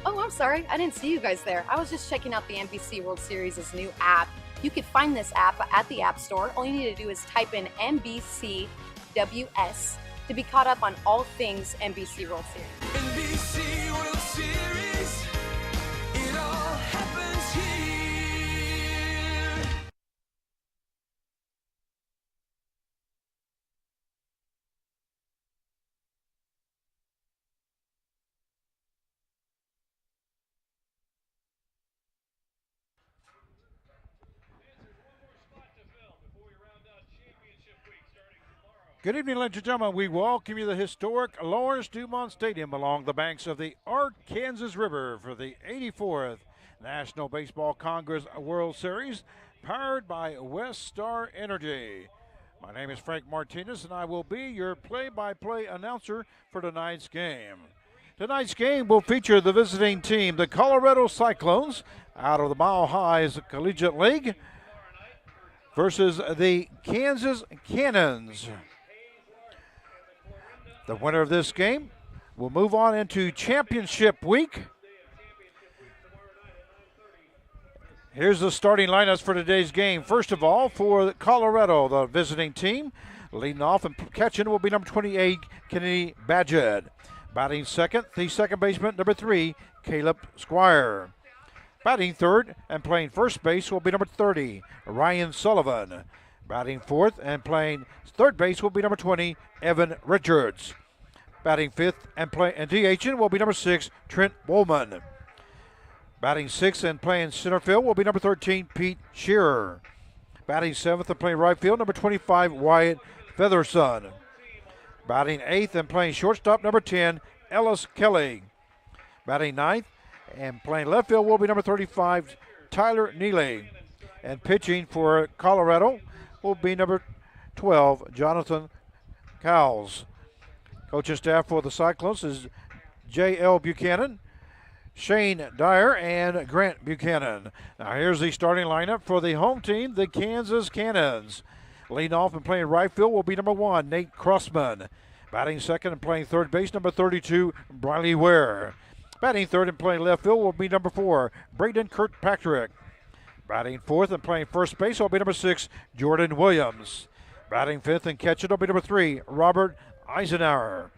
Oh, I'm sorry. I didn't see you guys there. I was just checking out the NBC World Series' new app. You can find this app at the App Store. All you need to do is type in NBCWS to be caught up on all things NBC World Series. NBC World Series, it all happens here. Good evening, ladies and gentlemen. We welcome you to the historic Lawrence Dumont Stadium along the banks of the Arkansas River for the 84th National Baseball Congress World Series, powered by West Star Energy. My name is Frank Martinez, and I will be your play-by-play announcer for tonight's game. Tonight's game will feature the visiting team, the Colorado Cyclones, out of the Mile High's Collegiate League, versus the Kansas Cannons. The winner of this game will move on into championship week. Here's the starting lineups for today's game. First of all, for Colorado, the visiting team, leading off and catching will be number 28, Kennedy Badgett. Batting second, the second baseman, number 3, Caleb Squire. Batting third and playing first base will be number 30, Ryan Sullivan. Batting fourth and playing third base will be number 20, Evan Richards. Batting fifth and DHing will be number 6, Trent Woolman. Batting sixth and playing center field will be number 13, Pete Shearer. Batting seventh and playing right field, number 25, Wyatt Featherson. Batting eighth and playing shortstop, number 10, Ellis Kelly. Batting ninth and playing left field will be number 35, Tyler Neely. And pitching for Colorado will be number 12, Jonathan Cowles. Coaching staff for the Cyclones is J.L. Buchanan, Shane Dyer, and Grant Buchanan. Now here's the starting lineup for the home team, the Kansas Cannons. Leading off and playing right field will be number 1, Nate Crossman. Batting second and playing third base, number 32, Briley Ware. Batting third and playing left field will be number 4, Braden Kirkpatrick. Batting fourth and playing first base will be number 6, Jordan Williams. Batting fifth and catching will be number 3, Robert Eisenhower.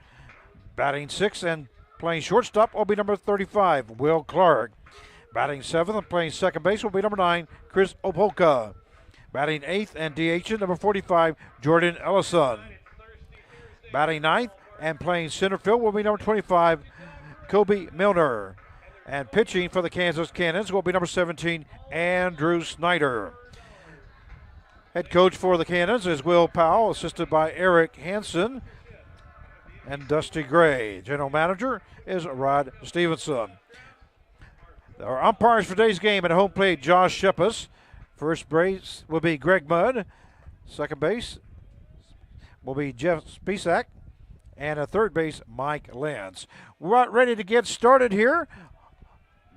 Batting sixth and playing shortstop will be number 35, Will Clark. Batting seventh and playing second base will be number 9, Chris Opolka. Batting eighth and DHing, number 45, Jordan Ellison. Batting ninth and playing center field will be number 25, Kobe Milner. And pitching for the Kansas Cannons will be number 17, Andrew Snyder. Head coach for the Cannons is Will Powell, assisted by Eric Hansen and Dusty Gray. General manager is Rod Stevenson. Our umpires for today's game at home plate, Josh Shepis. First base will be Greg Mudd. Second base will be Jeff Spisak. And at third base, Mike Lentz. We're about ready to get started here.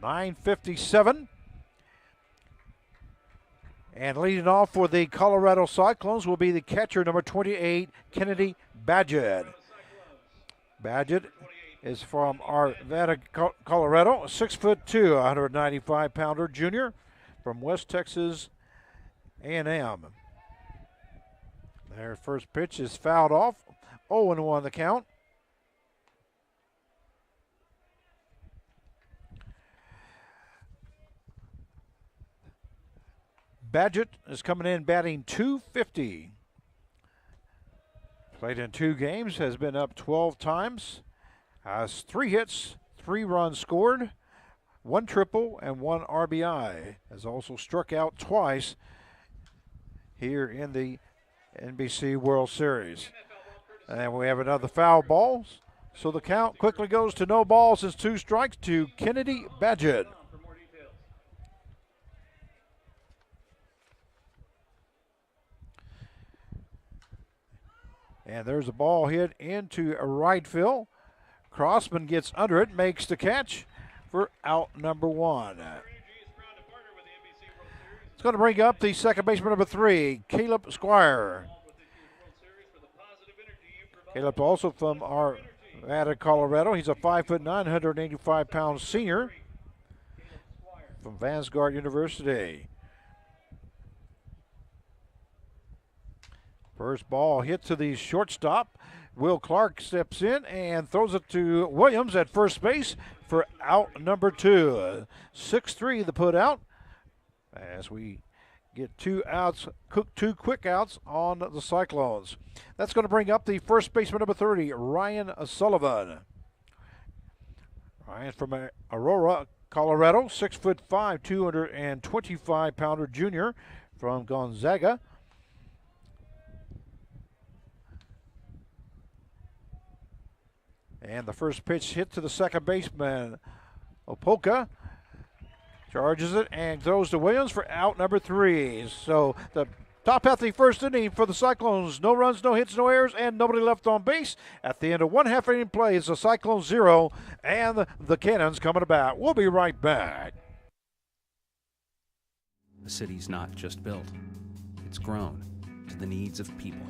9:57. And leading off for the Colorado Cyclones will be the catcher, number 28, Kennedy Badgett. Badgett is from Arvada, Colorado, 6'2", 195-pounder junior from West Texas A&M. Their first pitch is fouled off, 0-1 the count. Badgett is coming in batting .250. Played in 2 games, has been up 12 times, has 3 hits, 3 runs scored, 1 triple, and 1 RBI. Has also struck out twice here in the NBC World Series. And we have another foul ball. So the count quickly goes to no balls and 2 strikes to Kennedy Badgett. And there's a ball hit into a right field. Crossman gets under it, makes the catch for out number 1. It's going to bring up the second baseman number 3, Caleb Squire. Caleb also from Arvada, Colorado. He's a 5'9", 185-pound senior from Vanguard University. First ball hit to the shortstop. Will Clark steps in and throws it to Williams at first base for out number 2. 6-3 the put out as we get 2 outs, 2 quick outs on the Cyclones. That's going to bring up the first baseman number 30, Ryan Sullivan. Ryan from Aurora, Colorado, 6'5", 225-pounder junior from Gonzaga. And the first pitch hit to the second baseman, Opolka. Charges it and throws to Williams for out number 3. So the top half of the first inning for the Cyclones. No runs, no hits, no errors, and nobody left on base. At the end of 1 half inning play, it's the Cyclones 0 and the Cannons coming about. We'll be right back. The city's not just built. It's grown to the needs of people.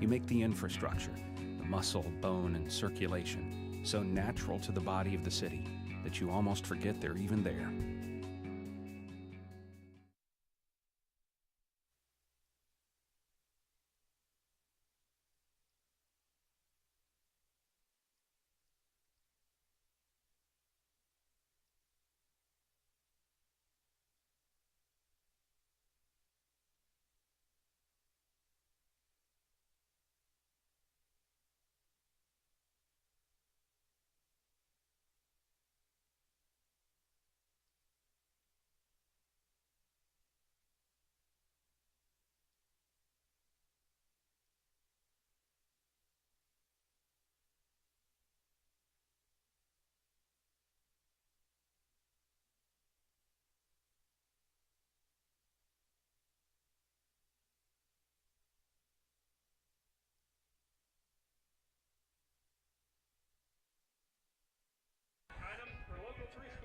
You make the infrastructure, the muscle, bone, and circulation so natural to the body of the city that you almost forget they're even there.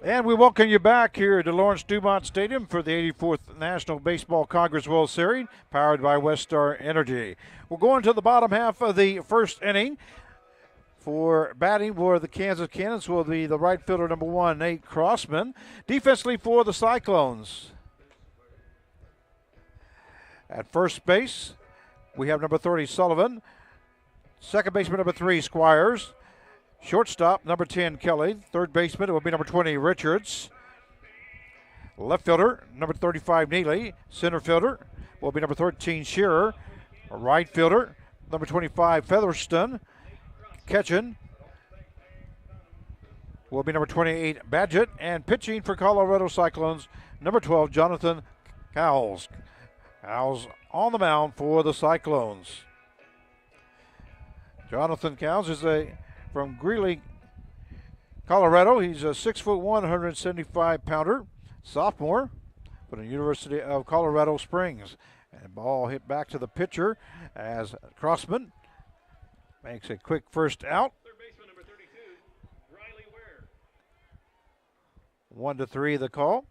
And we welcome you back here to Lawrence Dumont Stadium for the 84th National Baseball Congress World Series, powered by Westar Energy. We're going to the bottom half of the first inning. For batting for the Kansas Cannons will be the right fielder number 1, Nate Crossman. Defensively for the Cyclones. At first base, we have number 30, Sullivan. Second baseman, number 3, Squires. Shortstop, number 10, Kelly. Third baseman, it will be number 20, Richards. Left fielder, number 35, Neely. Center fielder will be number 13, Shearer. Right fielder, number 25, Featherston. Catching will be number 28, Badgett. And pitching for Colorado Cyclones, number 12, Jonathan Cowles. Cowles on the mound for the Cyclones. Jonathan Cowles is from Greeley, Colorado. He's a 6'1", 175-pounder sophomore from the University of Colorado Springs. And ball hit back to the pitcher as Crossman makes a quick first out. Third baseman number 32, Riley Ware. 1-3 the call.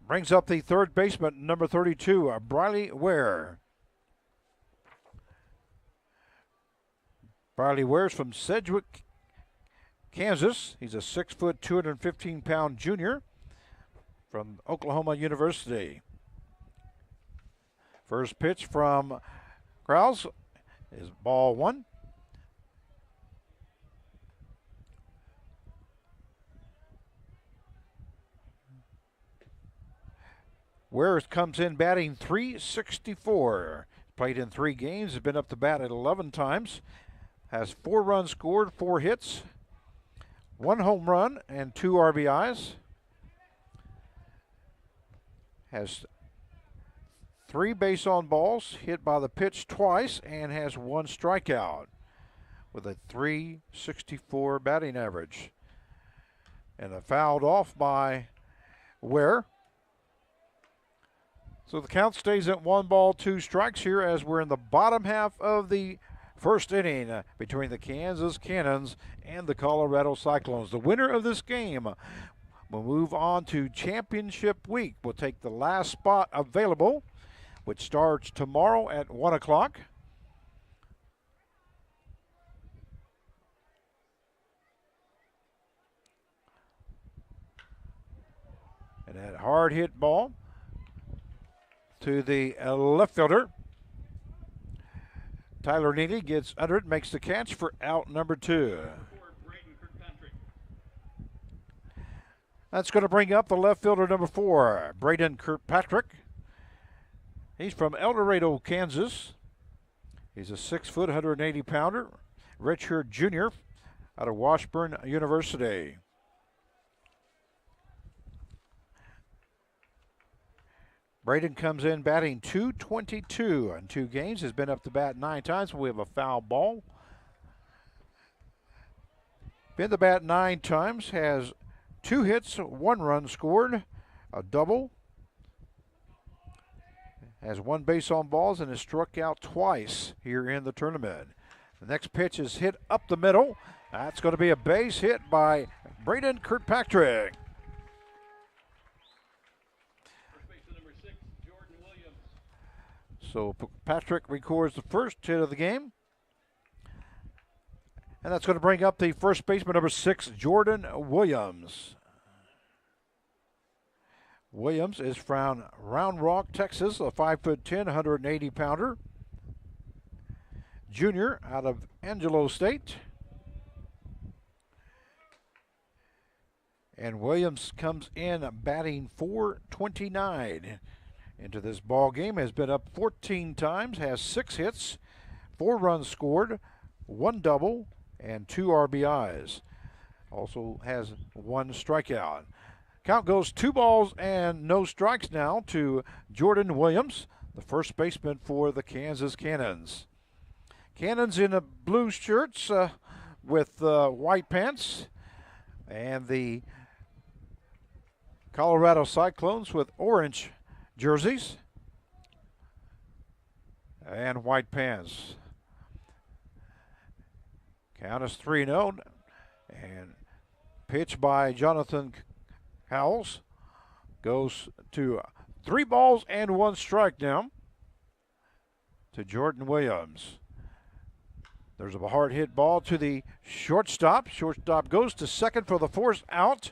Brings up the third baseman, number 32, Briley Ware. Briley Ware's from Sedgwick, Kansas. He's a 6', 215-pound junior from Oklahoma University. First pitch from Krause is ball 1. Ware comes in batting .364. Played in 3 games, has been up to bat at 11 times. Has 4 runs scored, 4 hits, 1 home run, and 2 RBIs. Has 3 base on balls, hit by the pitch twice, and has 1 strikeout with a .364 batting average. And a fouled off by Ware. So the count stays at 1 ball, 2 strikes here as we're in the bottom half of the first inning between the Kansas Cannons and the Colorado Cyclones. The winner of this game will move on to championship week. We'll take the last spot available, which starts tomorrow at 1 o'clock. And that hard hit ball to the left fielder. Tyler Neely gets under it, makes the catch for out number 2. That's going to bring up the left fielder number 4, Braden Kirkpatrick. He's from El Dorado, Kansas. He's a 6 foot, 180 pounder, redshirt junior out of Washburn University. Braden comes in batting .222 in 2 games. Has been up to bat 9 times. We have a foul ball. Been to bat 9 times. Has 2 hits, 1 run scored, a double. Has 1 base on balls and has struck out twice here in the tournament. The next pitch is hit up the middle. That's going to be a base hit by Braden Kirkpatrick. So Patrick records the first hit of the game. And that's going to bring up the first baseman, number 6, Jordan Williams. Williams is from Round Rock, Texas, a 5'10", 180 pounder. Junior out of Angelo State. And Williams comes in batting .429 into this ball game. Has been up 14 times, has 6 hits, 4 runs scored, 1 double, and 2 RBIs. Also has 1 strikeout. Count goes 2 balls and no strikes now to Jordan Williams, the first baseman for the Kansas Cannons. Cannons in the blue shirts with white pants, and the Colorado Cyclones with orange jerseys and white pants. Count is 3-0, and pitch by Jonathan Howells goes to 3 balls and 1 strike now to Jordan Williams. There's a hard hit ball to the shortstop. Shortstop goes to second for the force out.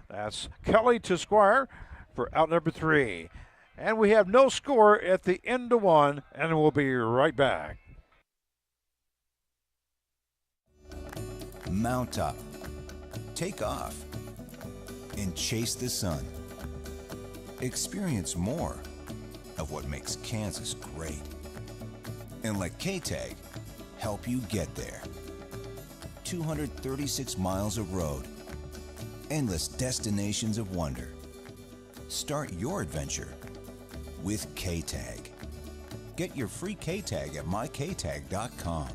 That's Kelly to Squire for out number 3. And we have no score at the end of 1, and we'll be right back. Mount up, take off, and chase the sun. Experience more of what makes Kansas great. And let K-Tag help you get there. 236 miles of road, endless destinations of wonder. Start your adventure with K-Tag. Get your free K-Tag at myktag.com.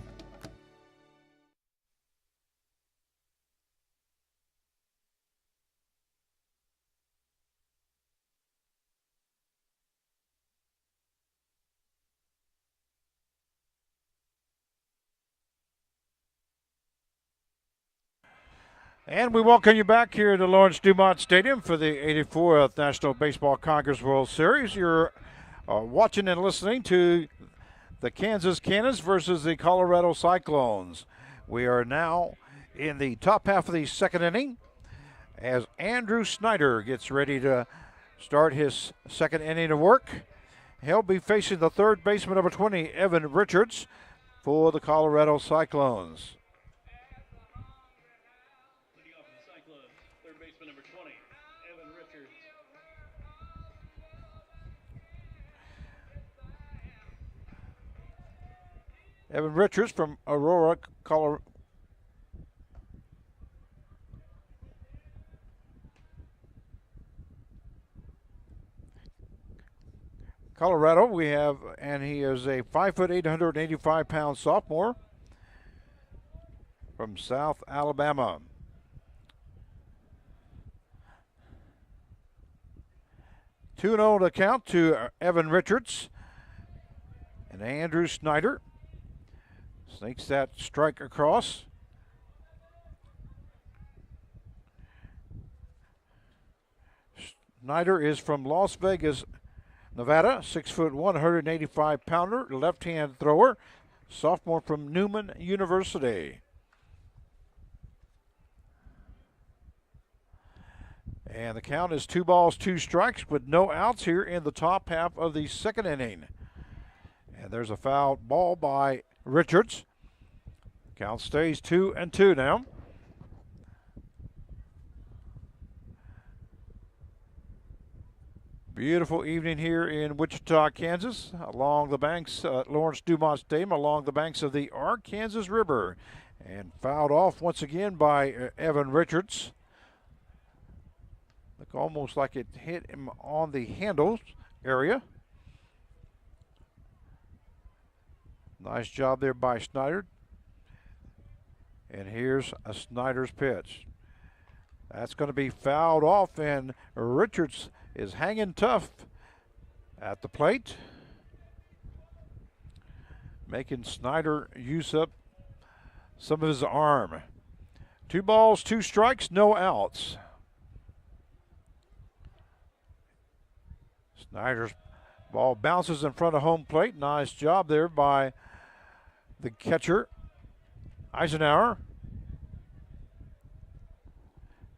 And we welcome you back here to Lawrence Dumont Stadium for the 84th National Baseball Congress World Series. You're watching and listening to the Kansas Cannons versus the Colorado Cyclones. We are now in the top half of the second inning as Andrew Snyder gets ready to start his second inning of work. He'll be facing the third baseman, number 20, Evan Richards, for the Colorado Cyclones. Evan Richards from Aurora, Colorado. Colorado, we have, and he is a 5', 885-pound sophomore from South Alabama. Two 2-0 to count to Evan Richards and Andrew Snyder. Snakes that strike across. Snyder is from Las Vegas, Nevada, 6'1", 185-pounder, left-hand thrower, sophomore from Newman University. And the count is 2 balls, 2 strikes with no outs here in the top half of the second inning. And there's a foul ball by Richards. Count stays 2-2 now. Beautiful evening here in Wichita, Kansas, along the banks, Lawrence Dumont Stadium, along the banks of the Arkansas River. And fouled off once again by Evan Richards. Look almost like it hit him on the handles area. Nice job there by Snyder. And here's a Snyder's pitch. That's going to be fouled off, and Richards is hanging tough at the plate, making Snyder use up some of his arm. 2 balls, 2 strikes, no outs. Snyder's ball bounces in front of home plate. Nice job there by the catcher, Eisenhower,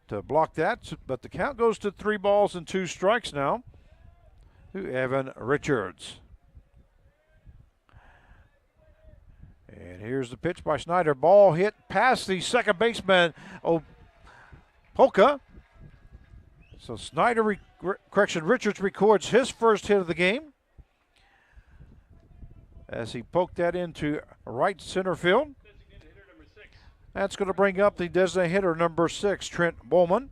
to block that, but the count goes to 3 balls and 2 strikes now to Evan Richards. And here's the pitch by Snyder. Ball hit past the second baseman, Polka. So Snyder, Richards records his first hit of the game as he poked that into right center field. That's going to bring up the designated hitter, number 6, Trent Bowman.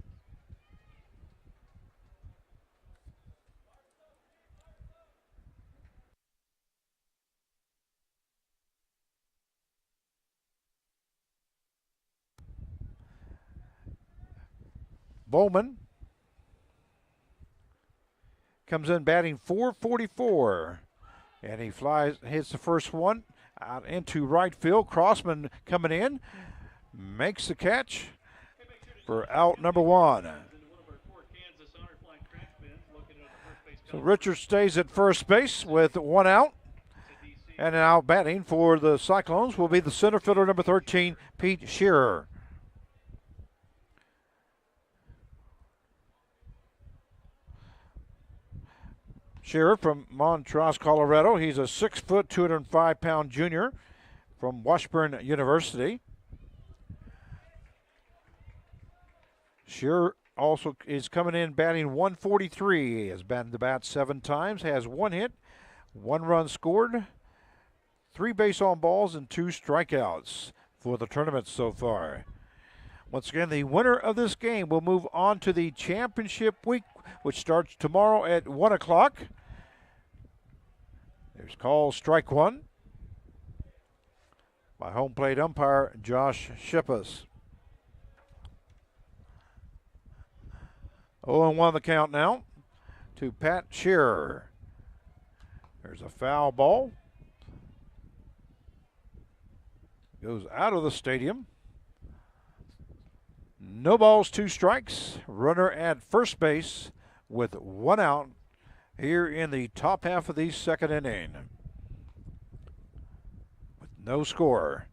Bowman comes in batting .444, and he hits the first one out into right field. Crossman coming in, makes the catch for out number 1. So Richards stays at first base with 1 out. And now batting for the Cyclones will be the center fielder, number 13, Pete Shearer. Shearer from Montrose, Colorado. He's a 6', 205-pound junior from Washburn University. Shearer also is coming in batting .143. He has batted the bat 7 times, has 1 hit, 1 run scored, 3 base on balls, and 2 strikeouts for the tournament so far. Once again, the winner of this game will move on to the championship week, which starts tomorrow at 1 o'clock. There's call strike 1 by home plate umpire Josh Shippas. 0-1 the count now to Pat Shearer. There's a foul ball. Goes out of the stadium. No balls, 2 strikes. Runner at first base with 1 out here in the top half of the second inning. With no score.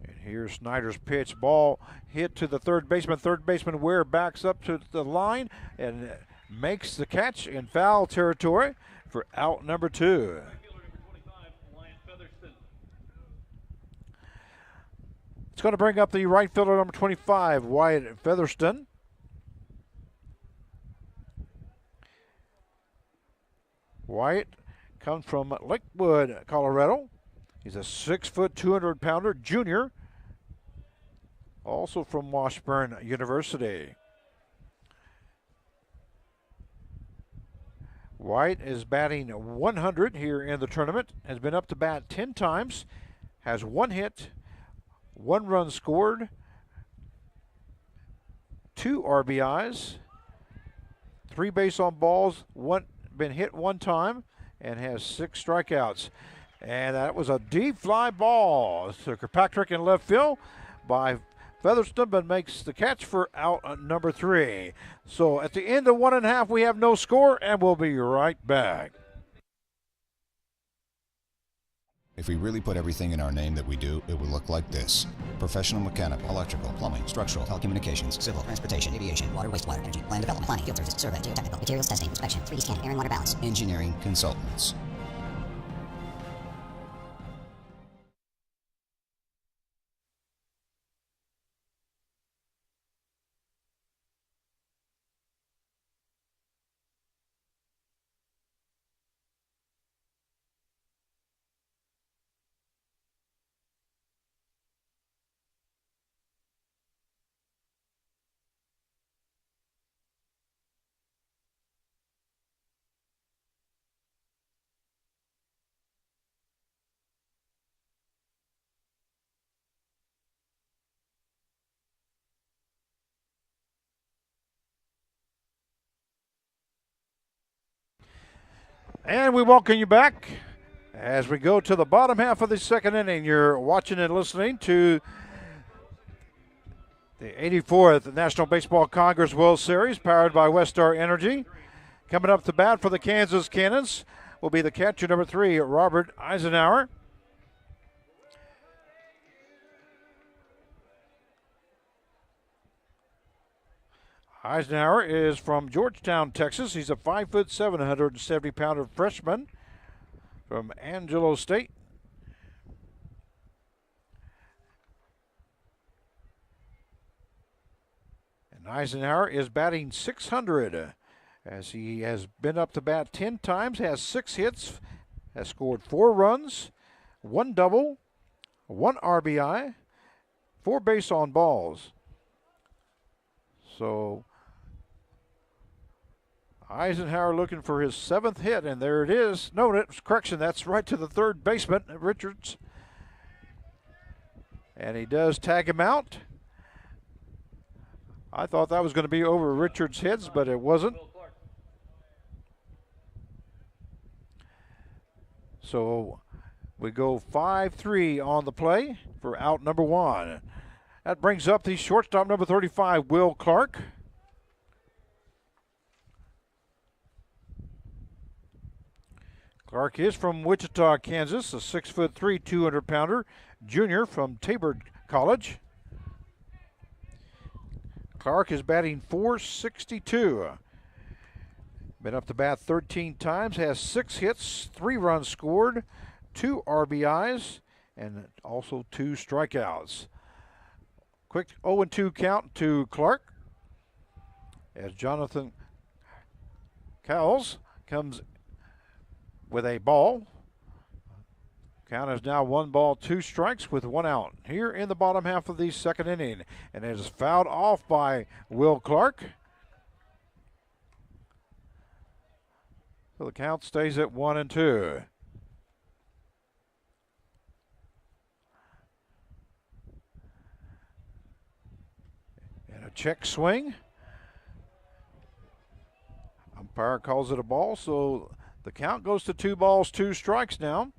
And here's Snyder's pitch. Ball hit to the third baseman. Third baseman Ware backs up to the line and makes the catch in foul territory for out number 2. It's going to bring up the right fielder, number 25, Wyatt Featherston. Wyatt comes from Lakewood, Colorado. He's a 6', 200-pounder junior, also from Washburn University. White is batting 100 here in the tournament, has been up to bat 10 times, has 1 hit, 1 run scored, 2 RBIs, 3 base on balls, been hit 1 time, and has 6 strikeouts. And that was a deep fly ball to Kirkpatrick in left field by Featherston, but makes the catch for out number 3. So at the end of 1.5, we have no score, and we'll be right back. If we really put everything in our name that we do, it would look like this. Professional mechanical, electrical, plumbing, structural, telecommunications, civil, transportation, aviation, water, wastewater, energy, land development, planning, field services, survey, geotechnical, materials testing, inspection, 3D scanning, air and water balance, engineering consultants. And we welcome you back as we go to the bottom half of the second inning. You're watching and listening to the 84th National Baseball Congress World Series, powered by Westar Energy. Coming up to bat for the Kansas Cannons will be the catcher, number 3, Robert Eisenhower. Eisenhower is from Georgetown, Texas. He's a 5'7", 170-pounder freshman from Angelo State. And Eisenhower is batting .600 as he has been up to bat 10 times, has 6 hits, has scored 4 runs, 1 double, 1 RBI, 4 base on balls. So Eisenhower looking for his 7th hit, and there it is. No, correction, that's right to the third baseman, Richards. And he does tag him out. I thought that was going to be over Richards' heads, but it wasn't. So we go 5-3 on the play for out number 1. That brings up the shortstop, number 35, Will Clark. Clark is from Wichita, Kansas, a 6'3", 200-pounder junior from Tabor College. Clark is batting .462. Been up to bat 13 times, has 6 hits, 3 runs scored, 2 RBIs, and also 2 strikeouts. Quick 0-2 count to Clark as Jonathan Cowles comes with a ball. Count is now 1 ball, 2 strikes with 1 out here in the bottom half of the second inning. And it is fouled off by Will Clark. So the count stays at 1-2. And a check swing. Umpire calls it a ball, so the count goes to 2 balls, 2 strikes now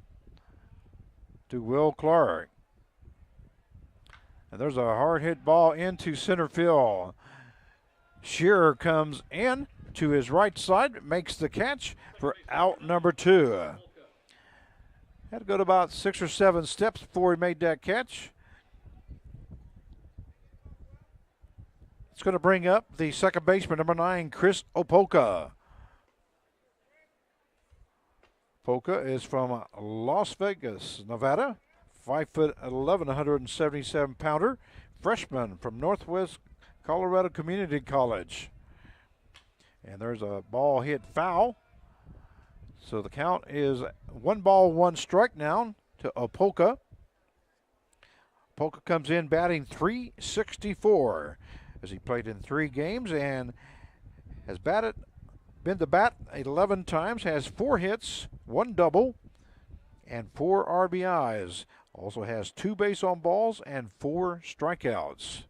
to Will Clark. And there's a hard hit ball into center field. Shearer comes in to his right side, makes the catch for out number 2. Had to go to about 6 or 7 steps before he made that catch. It's going to bring up the second baseman, number 9, Chris Opoka. Opoka is from Las Vegas, Nevada, 5'11", 177-pounder, freshman from Northwest Colorado Community College. And there's a ball hit foul. So the count is 1 ball, 1 strike now to Opoka. Opoka comes in batting .364 as he played in 3 games and has batted been to bat 11 times, has 4 hits, 1 double, and 4 RBIs. Also has 2 base on balls and 4 strikeouts.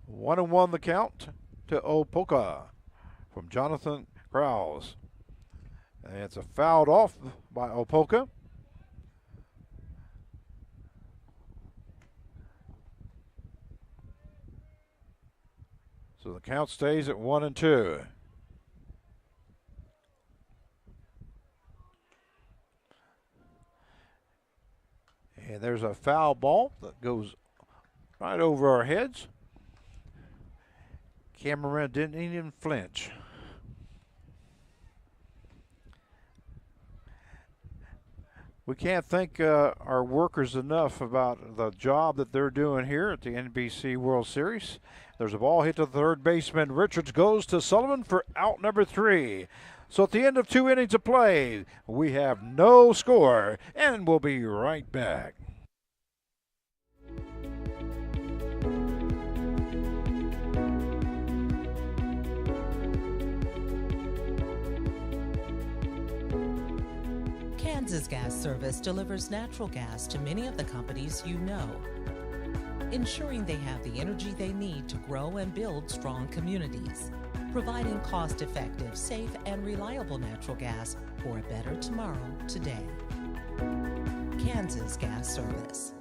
1-1 the count to Opoka from Jonathan Krause. And it's a fouled off by Opoka. So the count stays at 1-2. And there's a foul ball that goes right over our heads. Cameraman didn't even flinch. We can't thank our workers enough about the job that they're doing here at the NBC World Series. There's a ball hit to the third baseman. Richards goes to Sullivan for out number 3. So at the end of 2 innings of play, we have no score, and we'll be right back. Kansas Gas Service delivers natural gas to many of the companies you know, ensuring they have the energy they need to grow and build strong communities, providing cost-effective, safe, and reliable natural gas for a better tomorrow today. Kansas Gas Service.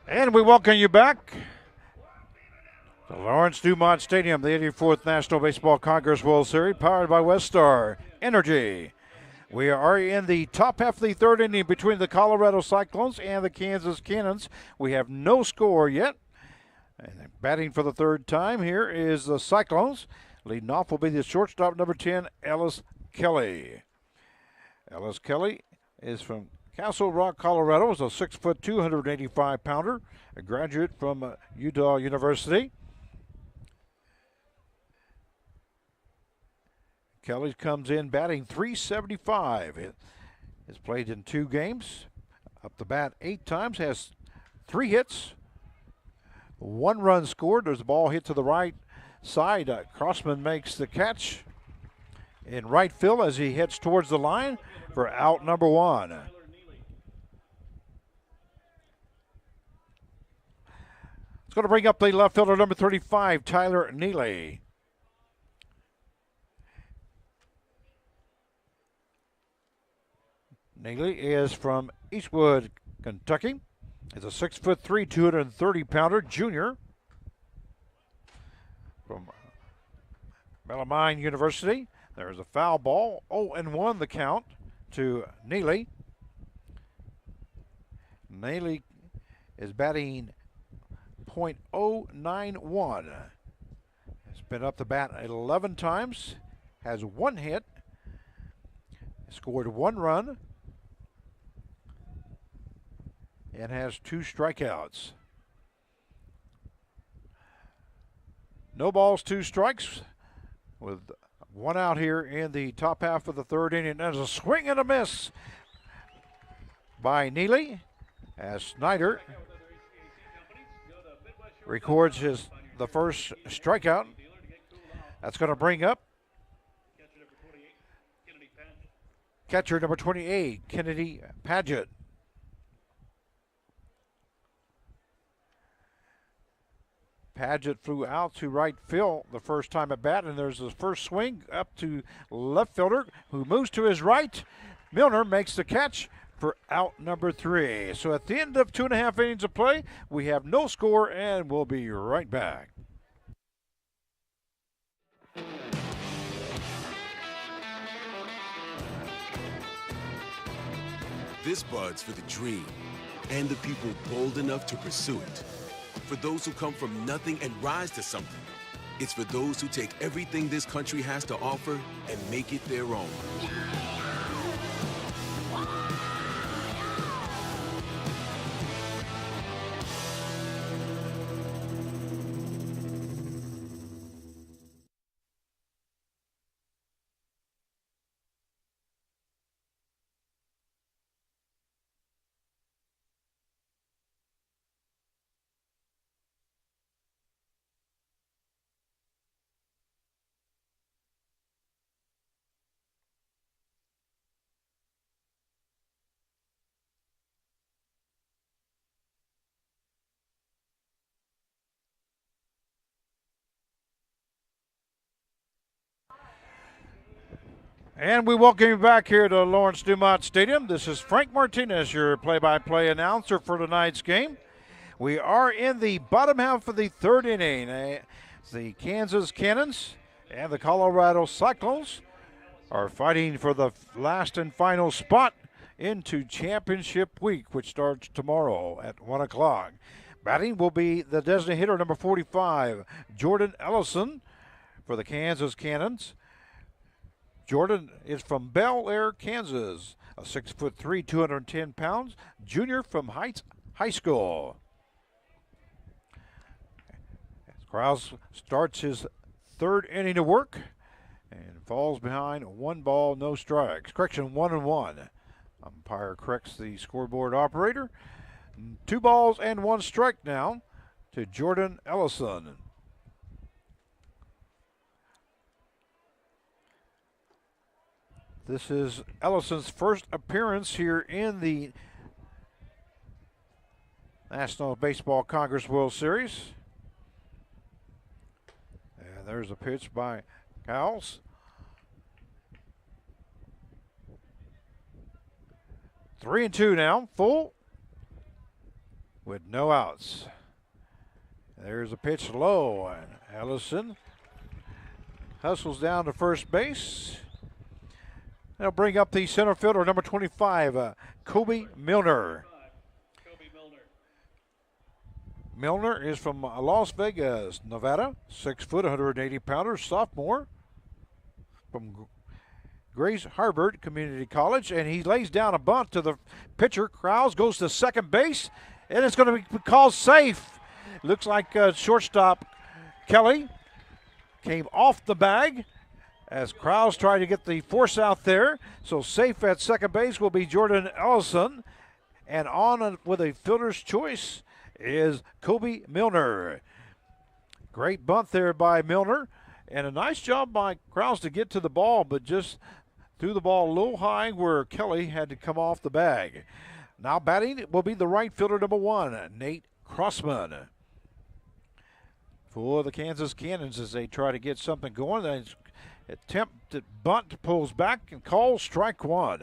And we welcome you back to Lawrence Dumont Stadium, the 84th National Baseball Congress World Series, powered by Westar Energy. We are in the top half of the third inning between the Colorado Cyclones and the Kansas Cannons. We have no score yet. And batting for the third time here is the Cyclones. Leading off will be the shortstop, number 10, Ellis Kelly. Ellis Kelly is from Castle Rock, Colorado, is a 6', 285-pounder, a graduate from Utah University. Kelly comes in batting .375. Has played in 2 games, up the bat 8 times, has 3 hits, 1 run scored. There's a ball hit to the right side. Crossman makes the catch in right field as he heads towards the line for out number 1. Going to bring up the left fielder, number 35, Tyler Neely. Neely is from Eastwood, Kentucky. He's a 6'3", 230-pounder junior from Bellarmine University. There's a foul ball, 0-1 the count to Neely. Neely is batting .091. Has been up the bat 11 times, has 1 hit, scored 1 run, and has 2 strikeouts. No balls, 2 strikes, with 1 out here in the top half of the third inning. There's a swing and a miss by Neely as Snyder records the first strikeout. That's going to bring up catcher number 28, Kennedy Paget. Paget flew out to right field the first time at bat, and there's the first swing up to left fielder, who moves to his right. Milner makes the catch for out number 3. So at the end of 2.5 innings of play, we have no score, and we'll be right back. This bud's for the dream and the people bold enough to pursue it. For those who come from nothing and rise to something. It's for those who take everything this country has to offer and make it their own. And we welcome you back here to Lawrence Dumont Stadium. This is Frank Martinez, your play-by-play announcer for tonight's game. We are in the bottom half of the third inning. The Kansas Cannons and the Colorado Cyclones are fighting for the last and final spot into championship week, which starts tomorrow at 1 o'clock. Batting will be the designated hitter, number 45, Jordan Ellison for the Kansas Cannons. Jordan is from Bel Air, Kansas, a 6'3", 210 pounds, junior from Heights High School. Krause starts his third inning of work and falls behind 1 ball, no strikes. Correction, 1-1. Umpire corrects the scoreboard operator. 2 balls and 1 strike now to Jordan Ellison. This is Ellison's first appearance here in the National Baseball Congress World Series. And there's a pitch by Cowles. 3-2 now, full with no outs. There's a pitch low, and Ellison hustles down to first base. They'll bring up the center fielder, number 25, Kobe Milner. Milner is from Las Vegas, Nevada, 6 foot, 180 pounder, sophomore from Grace Harvard Community College, and he lays down a bunt to the pitcher. Krause goes to second base, and it's going to be called safe. Looks like shortstop Kelly came off the bag as Krause tried to get the force out there. So safe at second base will be Jordan Ellison, and on with a fielder's choice is Kobe Milner. Great bunt there by Milner, and a nice job by Krause to get to the ball, but just threw the ball low high where Kelly had to come off the bag. Now batting will be the right fielder, number 1, Nate Crossman. For the Kansas Cannons as they try to get something going. They attempted bunt, pulls back and calls strike 1.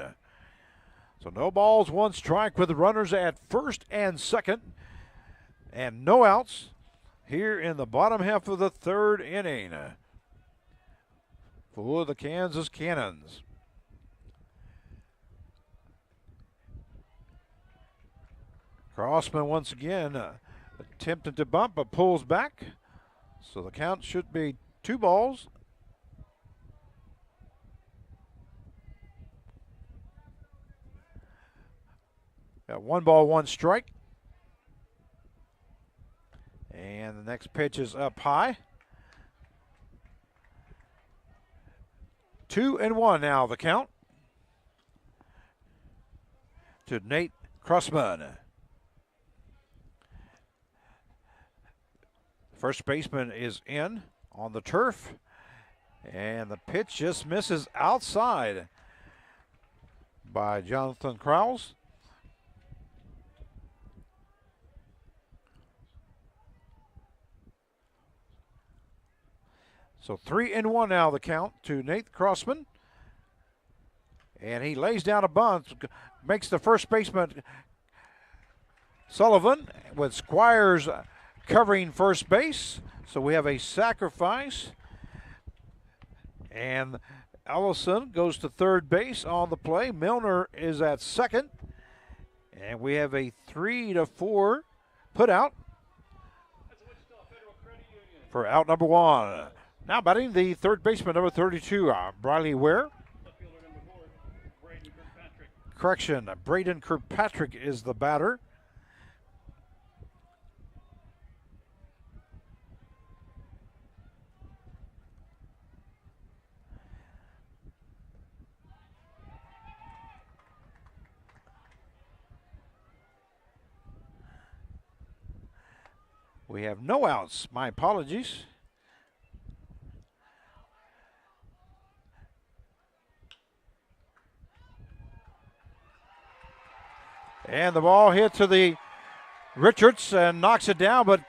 So no balls, 1 strike with the runners at first and second, and no outs here in the bottom half of the third inning for the Kansas Cannons. Crossman once again attempted to bunt but pulls back. So the count should be 2 balls. Got 1 ball, 1 strike. And the next pitch is up high. 2-1 now the count to Nate Crossman. First baseman is in on the turf, and the pitch just misses outside by Jonathan Krause. So 3-1 now the count to Nate Crossman. And he lays down a bunt, makes the first baseman Sullivan with Squires covering first base. So we have a sacrifice. And Ellison goes to third base on the play. Milner is at second. And we have a 3-4 put out for out number 1. Now batting the third baseman, number 32, Briley Ware. Correction, Braden Kirkpatrick is the batter. We have no outs. My apologies. And the ball hit to the Richards and knocks it down, but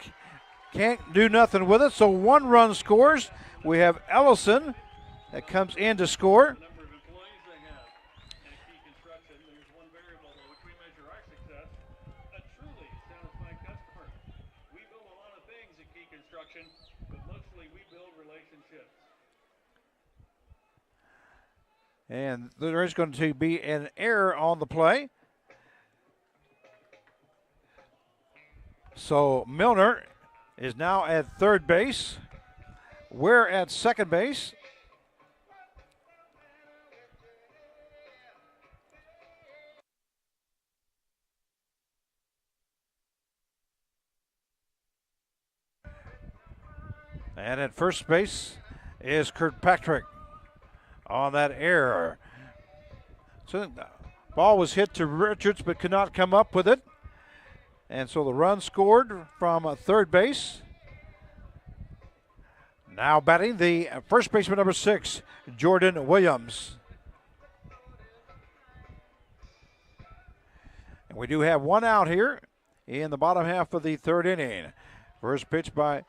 can't do nothing with it. So 1 run scores. We have Ellison that comes in to score. And there is going to be an error on the play. So Milner is now at third base. We're at second base. And at first base is Kirkpatrick on that error. So the ball was hit to Richards but could not come up with it. And so the run scored from third base. Now batting the first baseman, number 6, Jordan Williams. And we do have 1 out here in the bottom half of the third inning. First pitch by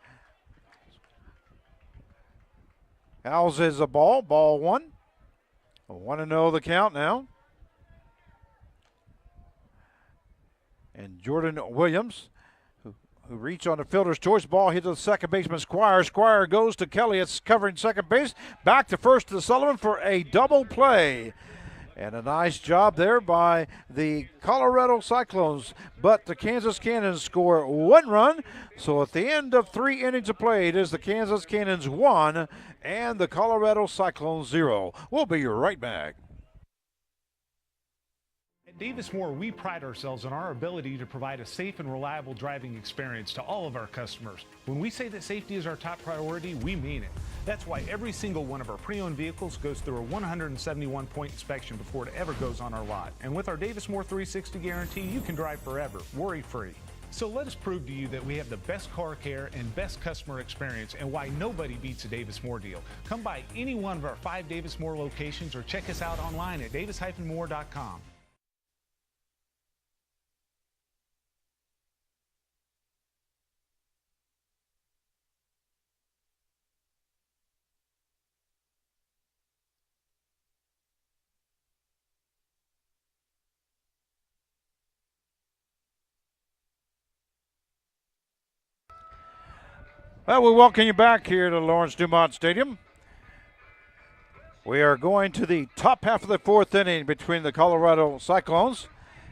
Howells is a ball 1. 1-0 the count now. And Jordan Williams, who reached on the fielder's choice, ball hit to the second baseman Squire. Squire goes to Kelly. It's covering second base. Back to first to Sullivan for a double play. And a nice job there by the Colorado Cyclones. But the Kansas Cannons score 1 run. So at the end of 3 innings of play, it is the Kansas Cannons 1 and the Colorado Cyclones 0. We'll be right back. At Davis Moore, we pride ourselves on our ability to provide a safe and reliable driving experience to all of our customers. When we say that safety is our top priority, we mean it. That's why every single one of our pre-owned vehicles goes through a 171-point inspection before it ever goes on our lot. And with our Davis Moore 360 guarantee, you can drive forever, worry-free. So let us prove to you that we have the best car care and best customer experience and why nobody beats a Davis Moore deal. Come by any one of our 5 Davis Moore locations or check us out online at davis-moore.com. Well, we welcome you back here to Lawrence Dumont Stadium. We are going to the top half of the 4th inning between the Colorado Cyclones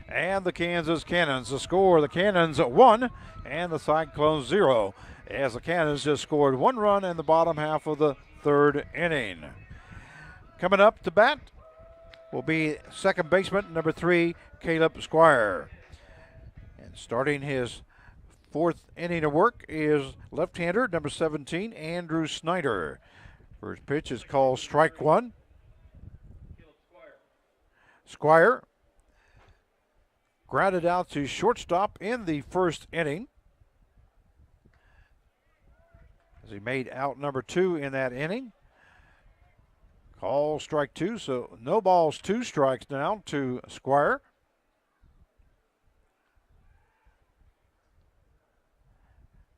and the Kansas Cannons. The score, the Cannons 1 and the Cyclones 0, as the Cannons just scored 1 run in the bottom half of the 3rd inning. Coming up to bat will be second baseman, number 3, Caleb Squire. And starting his 4th inning of work is left-hander, number 17, Andrew Snyder. First pitch is called strike 1. Squire grounded out to shortstop in the 1st inning, as he made out number 2 in that inning. Call strike 2, so no balls, 2 strikes now to Squire.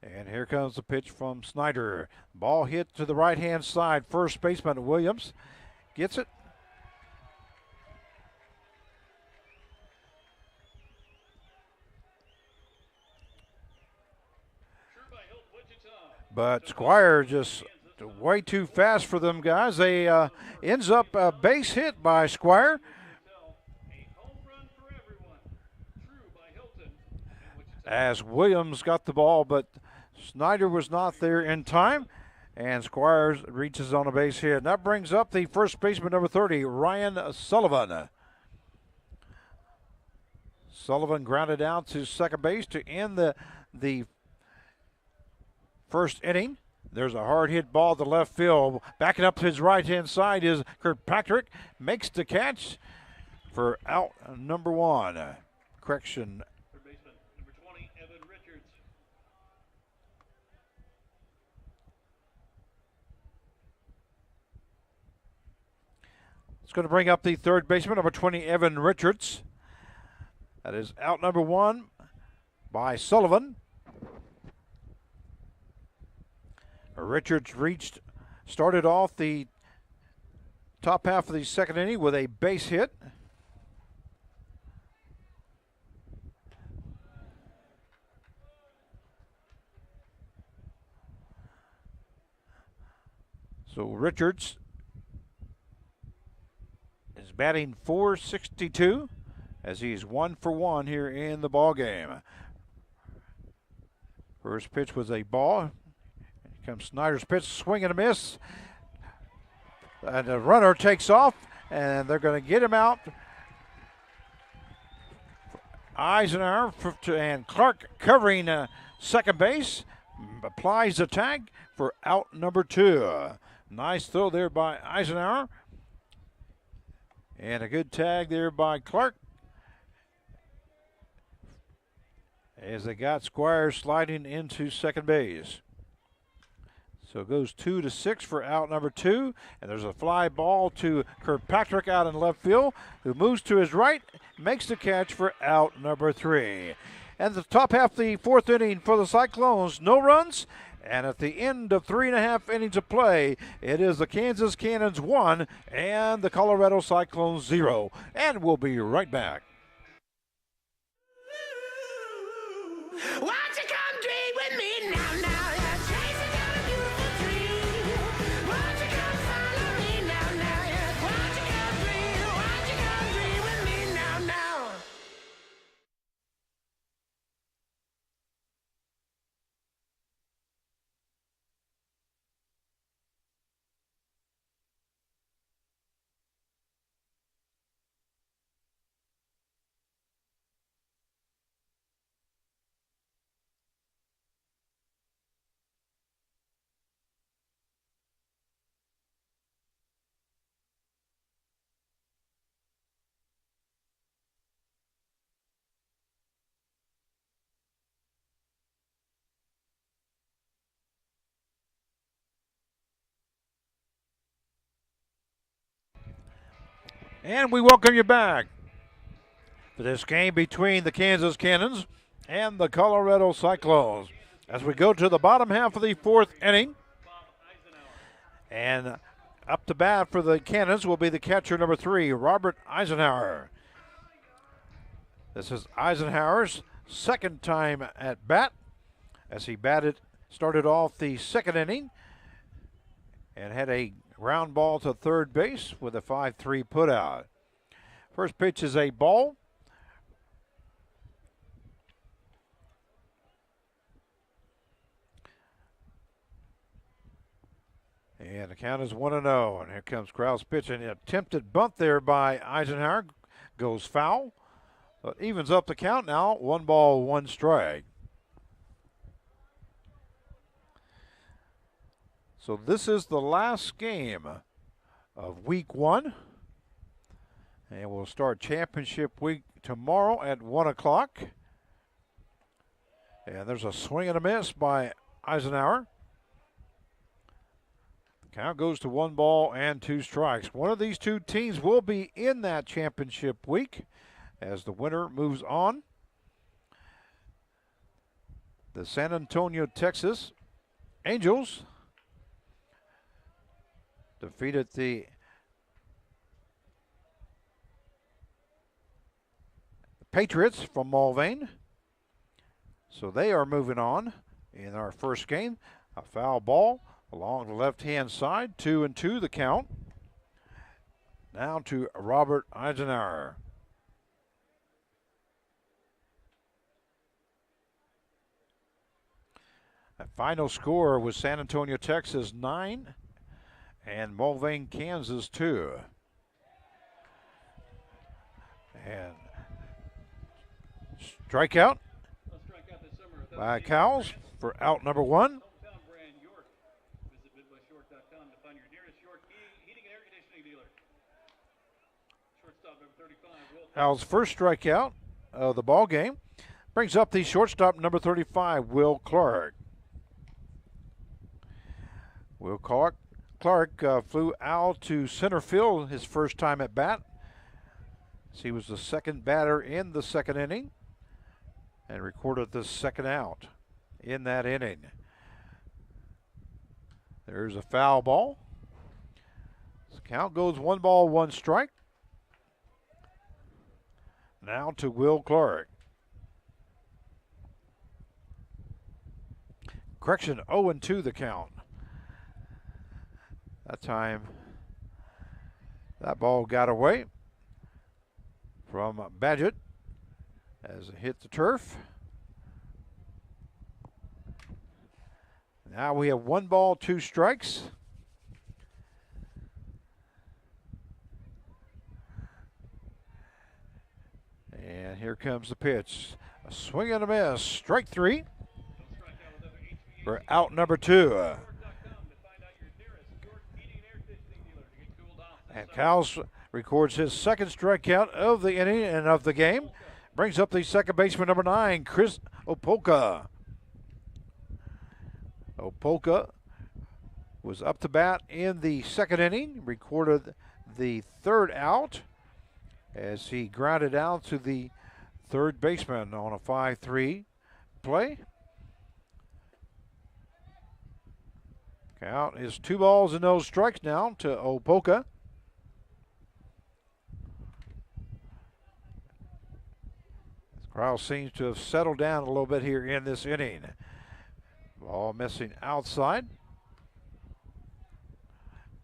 And here comes the pitch from Snyder. Ball hit to the right-hand side. First baseman Williams gets it. But Squire just way too fast for them guys. They ends up a base hit by Squire. as Williams got the ball, but Snyder was not there in time, and Squires reaches on a base hit. And that brings up the first baseman, number 30, Ryan Sullivan. Sullivan grounded out to second base to end the first inning. There's a hard hit ball to left field. Backing up to his right-hand side is Kirkpatrick. Makes the catch for out number 1. Correction. Third baseman, number 20, Evan Richards. It's going to bring up the third baseman, number 20, Evan Richards. That is out number 1 by Sullivan. Richards started off the top half of the second inning with a base hit. So Richards is batting .462 as he's 1 for 1 here in the ball game. First pitch was a ball. Here comes Snyder's pitch, swing and a miss. And the runner takes off, and they're going to get him out. Eisenhower and Clark covering second base. Applies the tag for out number 2. Nice throw there by Eisenhower. And a good tag there by Clark. As they got Squires sliding into second base. So it goes 2-6 for out number 2. And there's a fly ball to Kirkpatrick out in left field, who moves to his right, makes the catch for out number 3. And the top half of the fourth inning for the Cyclones, no runs. And at the end of 3.5 innings of play, it is the Kansas Cannons 1 and the Colorado Cyclones 0. And we'll be right back. Won't you come dream with me now, now? You're chasing down a beautiful dream. Won't you come follow me now, now? Yeah. Won't you come dream with me now, now? And we welcome you back for this game between the Kansas Cannons and the Colorado Cyclones. As we go to the bottom half of the fourth inning. And up to bat for the Cannons will be the catcher, number 3, Robert Eisenhower. This is Eisenhower's second time at bat as he started off the second inning and had a ground ball to third base with a 5-3 putout. First pitch is a ball. And the count is 1-0. And here comes Krause pitching. An attempted bunt there by Eisenhower. Goes foul. So it evens up the count now. 1 ball, 1 strike. So this is the last game of week 1. And we'll start championship week tomorrow at 1 o'clock. And there's a swing and a miss by Eisenhower. The count goes to 1 ball and 2 strikes. One of these two teams will be in that championship week as the winner moves on. The San Antonio, Texas Angels defeated the Patriots from Mulvane. So they are moving on in our first game. A foul ball along the left-hand side. 2-2 the count. Now to Robert Eisenhower. The final score was San Antonio, Texas 9 and Mulvane, Kansas 2. And strikeout by Cowles for out number 1. Hometown brand York. Visit MidwestYork.com to find your nearest York heating and air conditioning dealer. Shortstop number 35, Will. Cowles' first strikeout of the ball game brings up the shortstop number 35, Will Clark. Will Clark flew out to center field his first time at bat. He was the second batter in the second inning and recorded the second out in that inning. There's a foul ball. The count goes 1 ball, 1 strike. Now to Will Clark. Correction, 0-2 the count. That time, that ball got away from Badgett as it hit the turf. Now we have 1 ball, 2 strikes. And here comes the pitch. A swing and a miss. Strike 3 for out number 2. And Cowles records his second strikeout of the inning and of the game. Brings up the second baseman, number 9, Chris Opolka. Opolka was up to bat in the second inning, recorded the third out as he grounded out to the third baseman on a 5-3 play. Count is 2 balls and no strikes now to Opolka. Crowd seems to have settled down a little bit here in this inning. Ball missing outside.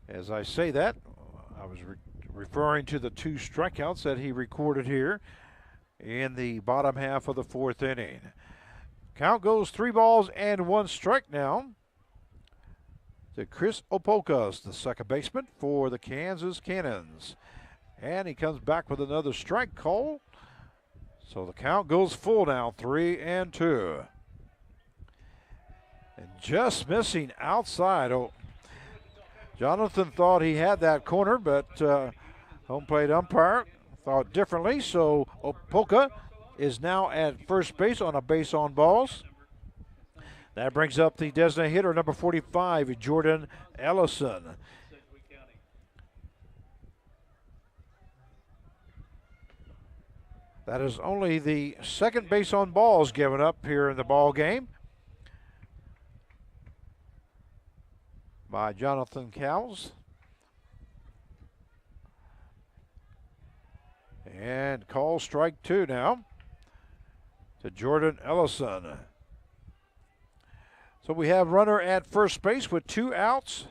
As I say that, I was referring to the 2 strikeouts that he recorded here in the bottom half of the 4th inning. Count goes 3 balls and 1 strike now to Chris Opolka, the second baseman for the Kansas Cannons. And he comes back with another strike call. So the count goes full now, 3-2. And just missing outside. Oh, Jonathan thought he had that corner, but home plate umpire thought differently. So Opolka is now at first base on a base on balls. That brings up the designated hitter, number 45, Jordan Ellison. That is only the second base on balls given up here in the ball game by Jonathan Cowles. And call strike 2 now to Jordan Ellison. So we have runner at first base with 2 outs.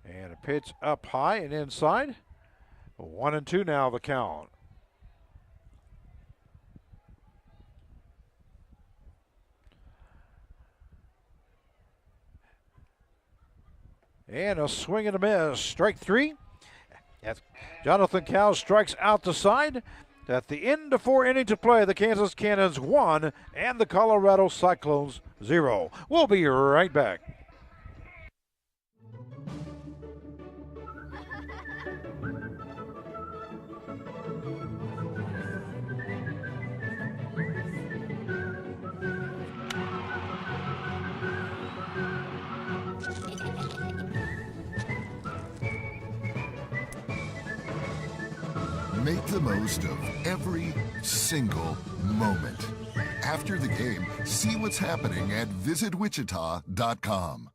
And a pitch up high and inside. 1-2 now the count. And a swing and a miss. Strike 3. As Jonathan Cowles strikes out the side. At the end of 4 innings to play, the Kansas Cannons 1 and the Colorado Cyclones 0. We'll be right back. Make the most of every single moment. After the game, see what's happening at visitwichita.com.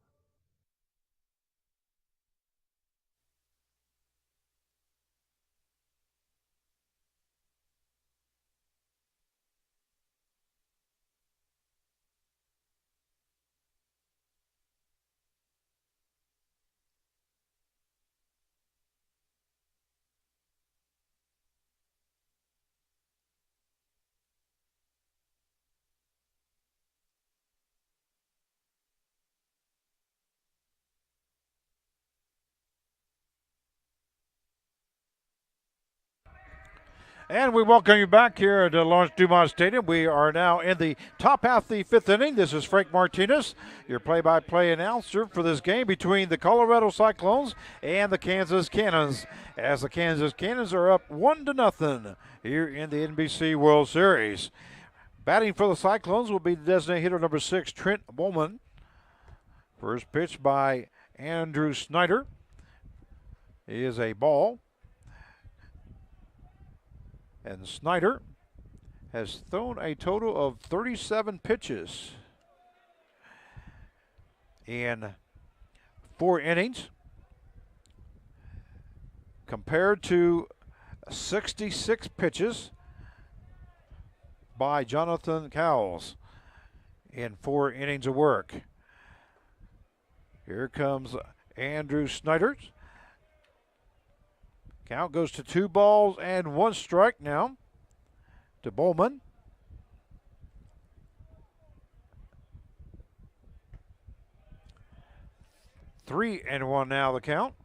And we welcome you back here at Lawrence Dumont Stadium. We are now in the top half of the fifth inning. This is Frank Martinez, your play-by-play announcer for this game between the Colorado Cyclones and the Kansas Cannons, as the Kansas Cannons are up 1-0 here in the NBC World Series. Batting for the Cyclones will be the designated hitter number 6, Trent Bowman. First pitch by Andrew Snyder is a ball. And Snyder has thrown a total of 37 pitches in 4 innings, compared to 66 pitches by Jonathan Cowles in 4 innings of work. Here comes Andrew Snyder. Count goes to 2 balls and 1 strike now to Bowman. Three and 1 now the count.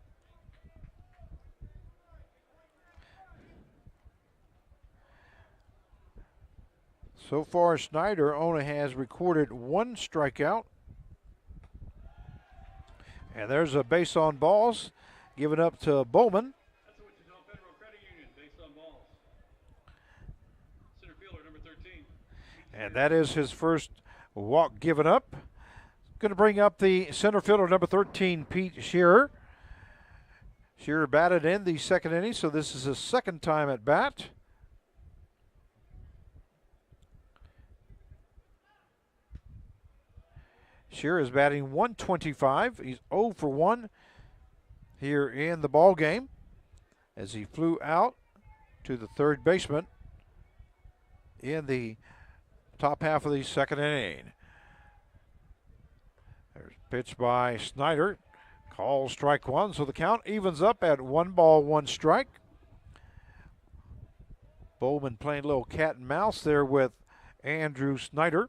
So far, Snyder only has recorded 1 strikeout. And there's a base on balls given up to Bowman. And that is his first walk given up. Going to bring up the center fielder, number 13, Pete Shearer. Shearer batted in the 2nd inning, so this is his 2nd time at bat. Shearer is batting .125. He's 0 for 1 here in the ball game as he flew out to the 3rd baseman in the top half of the 2nd inning. There's a pitch by Snyder. Call strike 1, so the count evens up at 1 ball, 1 strike. Bowman playing a little cat and mouse there with Andrew Snyder.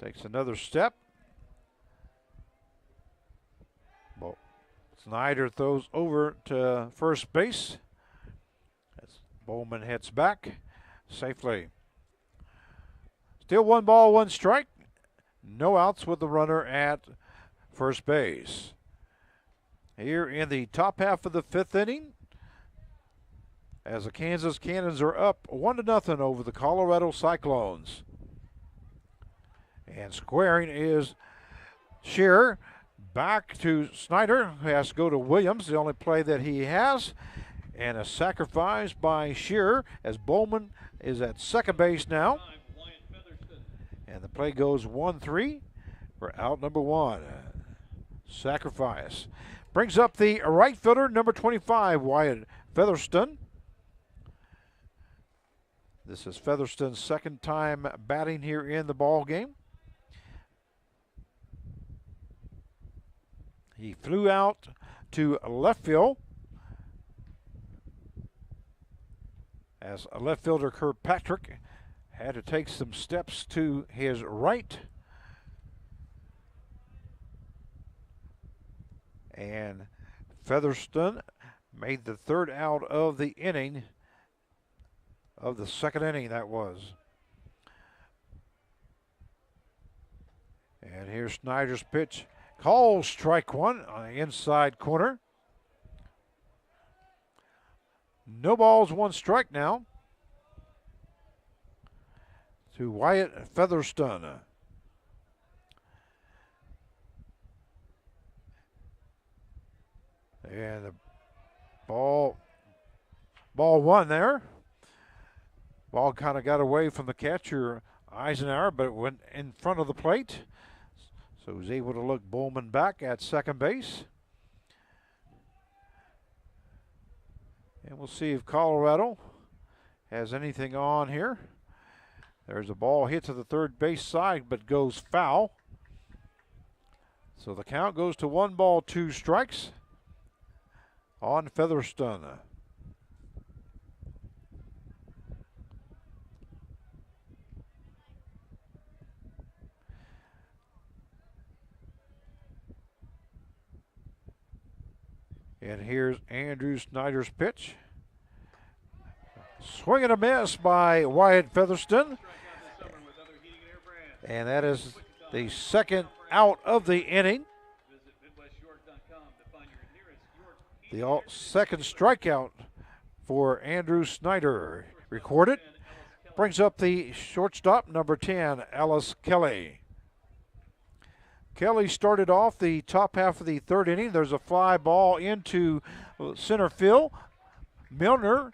Takes another step. Well, Snyder throws over to first base as Bowman heads back safely. Still 1 ball, 1 strike. No outs with the runner at first base. Here in the top half of the 5th inning, as the Kansas Cannons are up 1-0 over the Colorado Cyclones. And squaring is Shearer. Back to Snyder, who has to go to Williams, the only play that he has. And a sacrifice by Shearer as Bowman is at 2nd base now. And the play goes 1-3 for out number 1. Sacrifice. Brings up the right fielder, number 25, Wyatt Featherston. This is Featherston's 2nd time batting here in the ball game. He flew out to left field as left fielder Kirkpatrick had to take some steps to his right. And Featherston made the 3rd out of the inning, of the 2nd inning that was. And here's Snyder's pitch. Call strike 1 on the inside corner. No balls, 1 strike now to Wyatt Featherston. And the ball 1 there. Ball kind of got away from the catcher, Eisenhower, but it went in front of the plate. So he was able to look Bowman back at 2nd base. And we'll see if Colorado has anything on here. There's a ball hit to the 3rd base side, but goes foul. So the count goes to 1 ball, 2 strikes on Featherston. And here's Andrew Snyder's pitch. Swing and a miss by Wyatt Featherston. And that is the second out of the inning. The second strikeout for Andrew Snyder recorded. Brings up the shortstop, number 10, Alice Kelly. Kelly started off the top half of the third inning. There's a fly ball into center field. Milner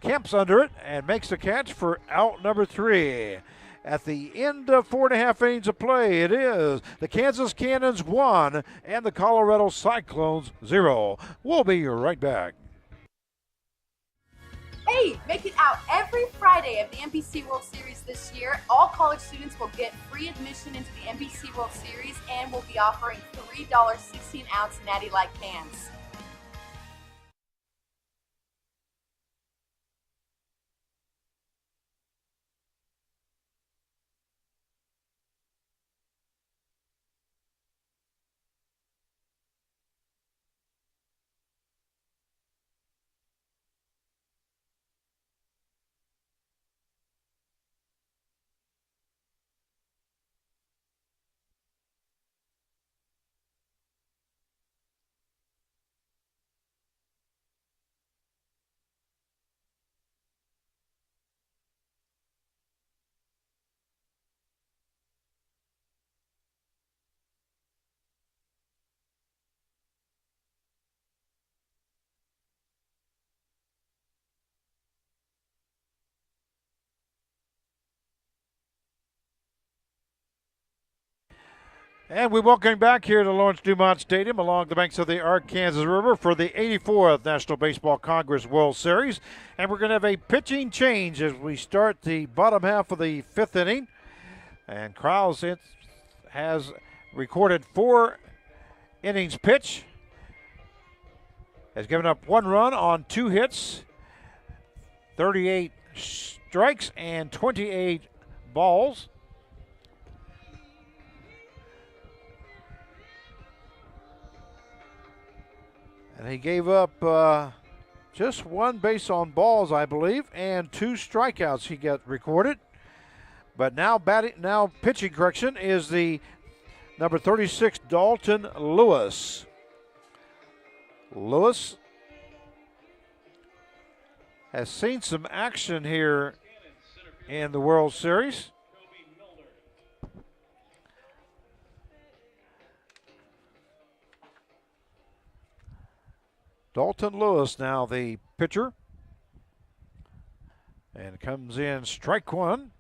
camps under it and makes the catch for out number 3. At the end of 4.5 innings of play, it is the Kansas Cannons 1 and the Colorado Cyclones 0. We'll be right back. Hey, make it out every Friday of the NBC World Series this year. All college students will get free admission into the NBC World Series and will be offering $3 16-ounce Natty Light cans. And we welcome back here to Lawrence Dumont Stadium along the banks of the Arkansas River for the 84th National Baseball Congress World Series. And we're going to have a pitching change as we start the bottom half of the 5th inning. And Krause has recorded 4 innings pitch. Has given up 1 run on 2 hits, 38 strikes, and 28 balls. And he gave up just 1 base on balls, I believe, and 2 strikeouts he got recorded. But now pitching correction is the number 36, Dalton Lewis. Lewis has seen some action here in the World Series. Dalton Lewis now the pitcher. And comes in strike 1.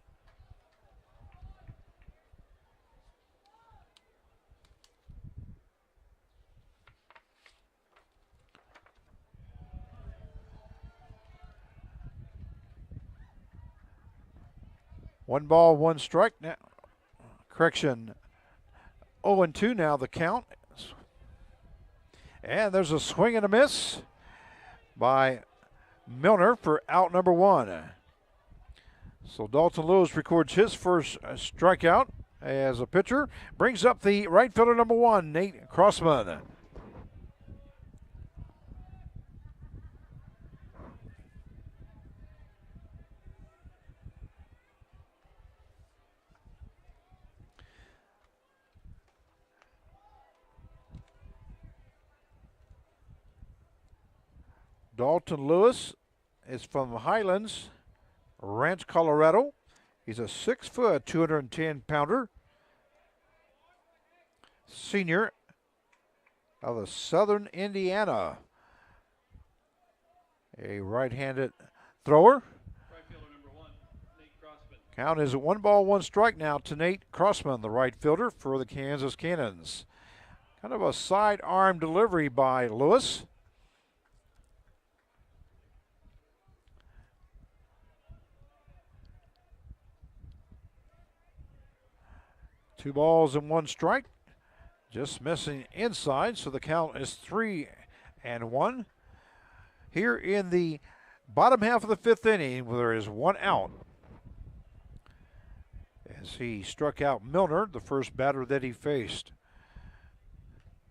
One ball, 1 strike. Now, correction, 0-2 now the count. And there's a swing and a miss by Milner for out number 1. So Dalton Lewis records his first strikeout as a pitcher. Brings up the right fielder number 1, Nate Crossman. Dalton Lewis is from Highlands Ranch, Colorado. He's a 6', 210-pounder. Senior of the Southern Indiana. A right-handed thrower. Right fielder number 1, Nate Crossman. Count is 1 ball, 1 strike now to Nate Crossman, the right fielder for the Kansas Cannons. Kind of a sidearm delivery by Lewis. Two balls and 1 strike. Just missing inside, so the count is 3-1. Here in the bottom half of the 5th inning, where there is 1 out. As he struck out Milner, the first batter that he faced.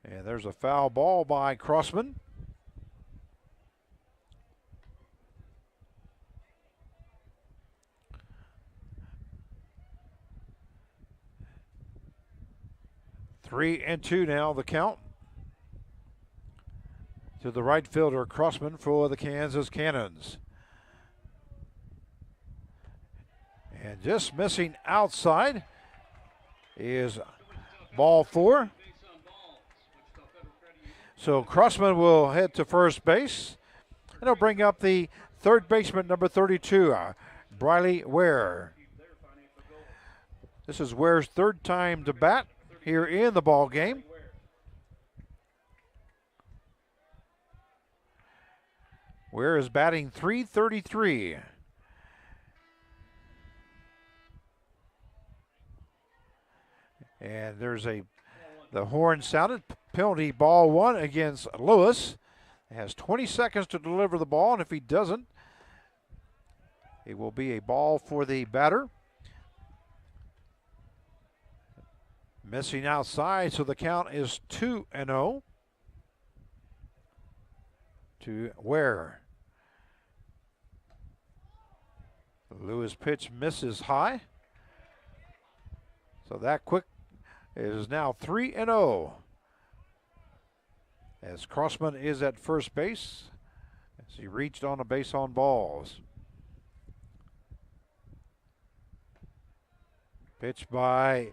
And there's a foul ball by Crossman. 3-2 now, the count. To the right fielder, Crossman for the Kansas Cannons. And just missing outside is ball 4. So Crossman will head to first base. And he'll bring up the third baseman, number 32, Briley Ware. This is Ware's third time to bat here in the ball game. Ware is batting .333. And there's the horn sounded. Penalty, ball 1 against Lewis. He has 20 seconds to deliver the ball, and if he doesn't, it will be a ball for the batter. Missing outside, so the count is 2-0 to Ware. Lewis pitch misses high. So that quick is now 3-0. As Crossman is at first base as he reached on a base on balls. Pitch by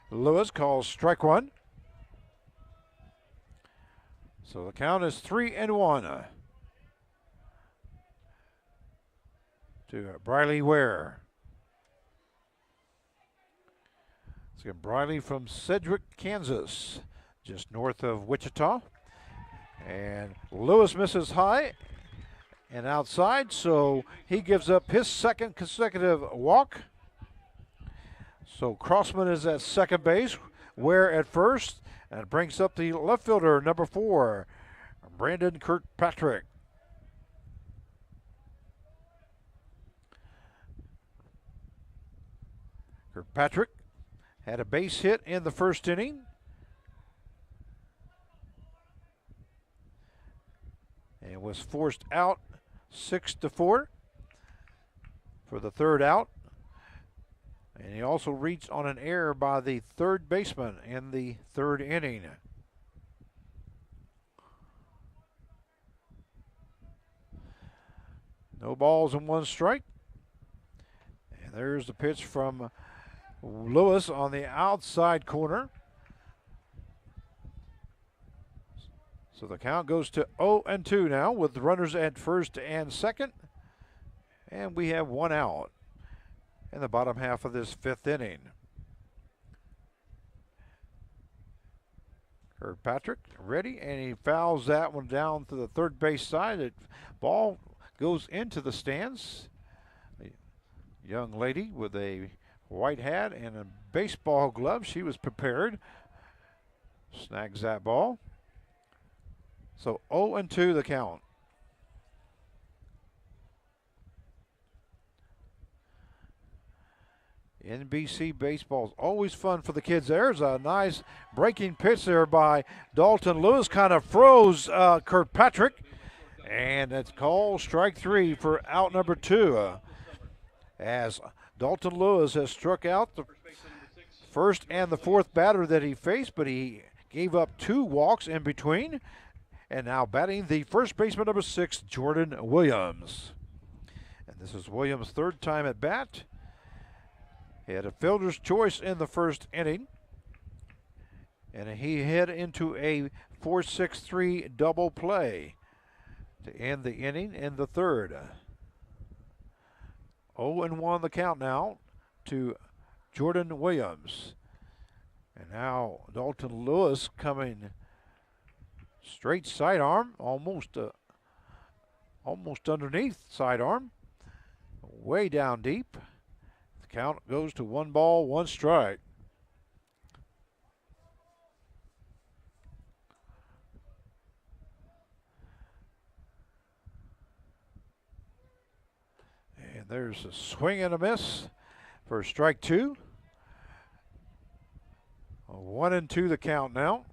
Lewis, calls strike 1. So the count is 3-1 to Briley Ware. So Briley from Sedgwick, Kansas, just north of Wichita. And Lewis misses high and outside, so he gives up his second consecutive walk. So Crossman is at second base, Ware at first, and it brings up the left fielder, number 4, Brandon Kirkpatrick. Kirkpatrick had a base hit in the first inning. And was forced out 6-4 for the third out. And he also reached on an error by the third baseman in the third inning. No balls and 1 strike. And there's the pitch from Lewis on the outside corner. So the count goes to 0-2 now with the runners at first and second. And we have 1 out in the bottom half of this 5th inning. Kirkpatrick ready, and he fouls that one down to the third base side. The ball goes into the stands. A young lady with a white hat and a baseball glove. She was prepared. Snags that ball. So 0-2 the count. NBC baseball is always fun for the kids. There's a nice breaking pitch there by Dalton Lewis. Kind of froze Kirkpatrick. And it's called strike 3 for out number 2. As Dalton Lewis has struck out the first and the fourth batter that he faced, but he gave up 2 walks in between. And now batting the first baseman, number 6, Jordan Williams. And this is Williams' third time at bat. He had a fielder's choice in the first inning. And he hit into a 4-6-3 double play to end the inning in the third. 0-1 the count now to Jordan Williams. And now Dalton Lewis coming straight sidearm, almost underneath sidearm, way down deep. The count goes to 1 ball, 1 strike. And there's a swing and a miss for strike 2. 1-2 the count now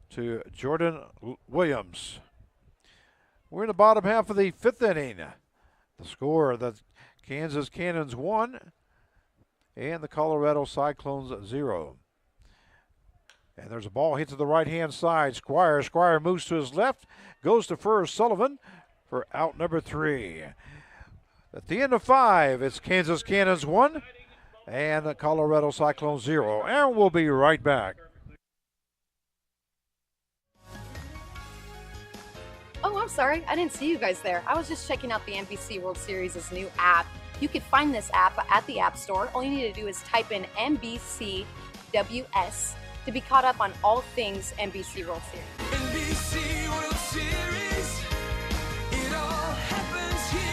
to Jordan Williams. We're in the bottom half of the 5th inning. The score, the Kansas Cannons 1 and the Colorado Cyclones 0. And there's a ball hit to the right-hand side. Squire moves to his left, goes to first. Sullivan for out number 3. At the end of 5, it's Kansas Cannons 1 and the Colorado Cyclones 0. And we'll be right back. Oh, I'm sorry. I didn't see you guys there. I was just checking out the NBC World Series' new app. You can find this app at the App Store. All you need to do is type in NBCWS to be caught up on all things NBC World Series. NBC World Series, it all happens here.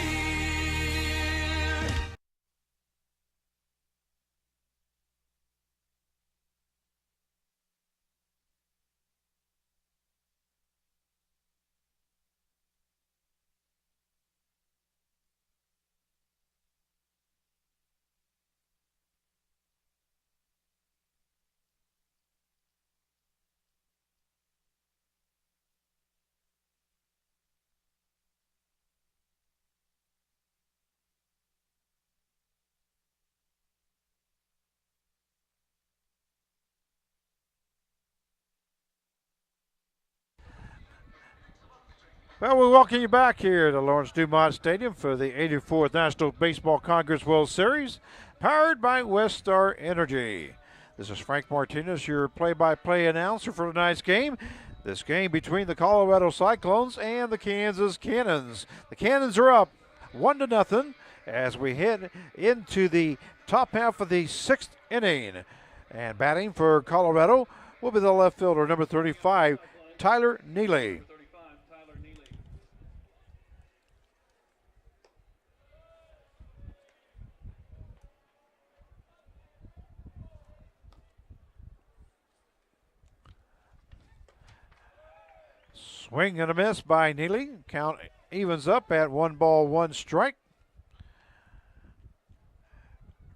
Well, we welcome you back here to Lawrence Dumont Stadium for the 84th National Baseball Congress World Series, powered by Westar Energy. This is Frank Martinez, your play-by-play announcer for tonight's game. This game between the Colorado Cyclones and the Kansas Cannons. The Cannons are up 1-0 as we head into the top half of the 6th inning. And batting for Colorado will be the left fielder, number 35, Tyler Neely. Swing and a miss by Neely. Count evens up at 1-1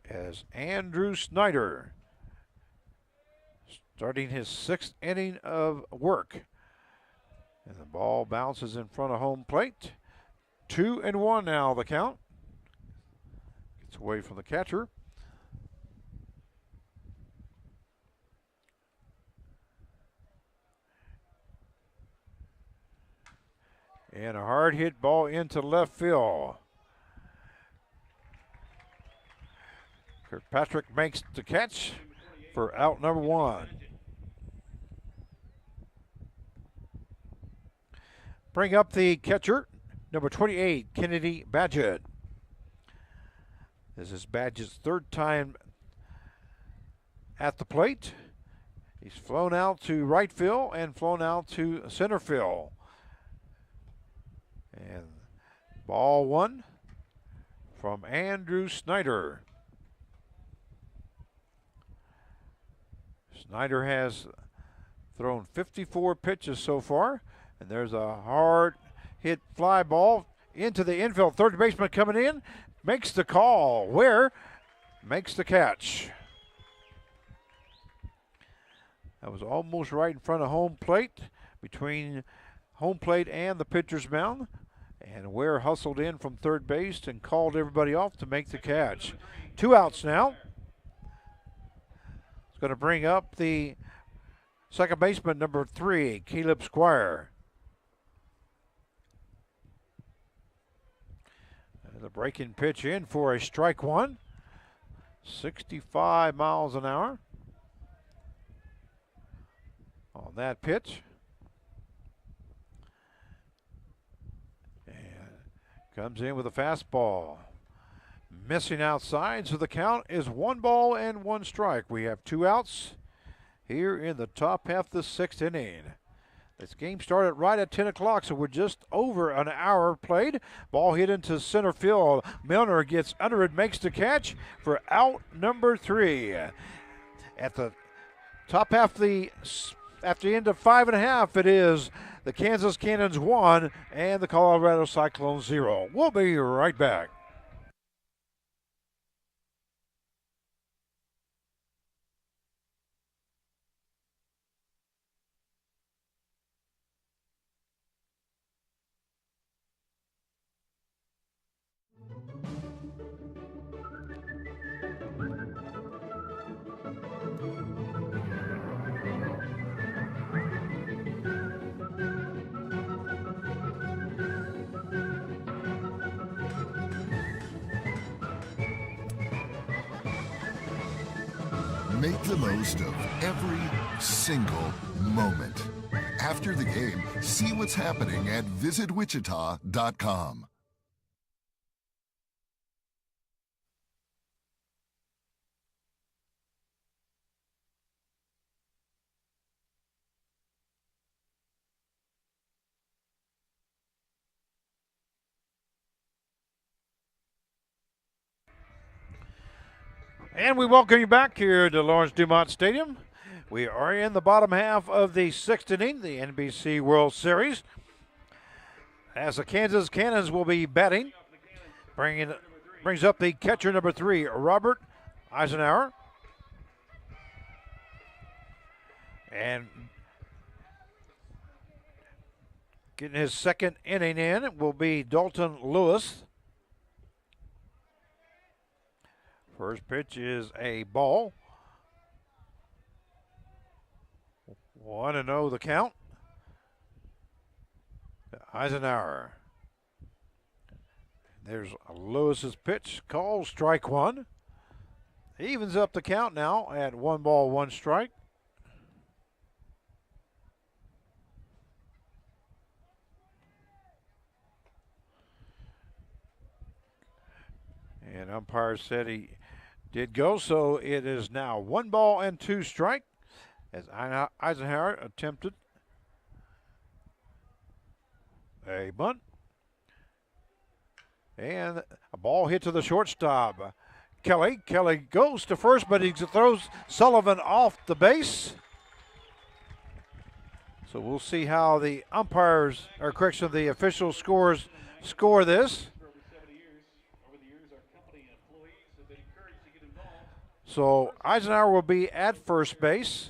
as Andrew Snyder starting his 6th inning of work. And the ball bounces in front of home plate. 2-1 now the count. Gets away from the catcher. And a hard hit ball into left field. Kirkpatrick makes the catch for out number 1. Bring up the catcher, number 28, Kennedy Badgett. This is Badgett's 3rd time at the plate. He's flown out to right field and flown out to center field. And ball 1 from Andrew Snyder. Snyder has thrown 54 pitches so far, and there's a hard hit fly ball into the infield. Third baseman coming in, makes the call. Ware makes the catch. That was almost right in front of home plate, between home plate and the pitcher's mound. And Ware hustled in from third base and called everybody off to make the catch. 2 outs now. It's going to bring up the second baseman, number 3, Caleb Squire. The breaking pitch in for a strike 1. 65 miles an hour on that pitch. Comes in with a fastball. Missing outside, so the count is 1-1. We have 2 outs here in the top half of the 6th inning. This game started right at 10 o'clock, so we're just over an hour played. Ball hit into center field. Milner gets under it, makes the catch for out number 3. At the top half of at the end of 5.5, it is the Kansas Cannons 1 and the Colorado Cyclones 0. We'll be right back. Make the most of every single moment. After the game, see what's happening at visitwichita.com. And we welcome you back here to Lawrence Dumont Stadium. We are in the bottom half of the sixth inning, the NBC World Series. As the Kansas Cannons will be batting, brings up the catcher number 3, Robert Eisenhower. And getting his second inning in will be Dalton Lewis. First pitch is a ball. 1-0 the count. Eisenhower. There's Lewis's pitch, called strike one. Evens up the count now at 1 ball, 1 strike. And umpire said he did go, so it is now 1 ball and 2 strike as Eisenhower attempted a bunt. And a ball hit to the shortstop. Kelly goes to first, but he throws Sullivan off the base. So we'll see how the umpires, or correction, the official score this. So Eisenhower will be at first base.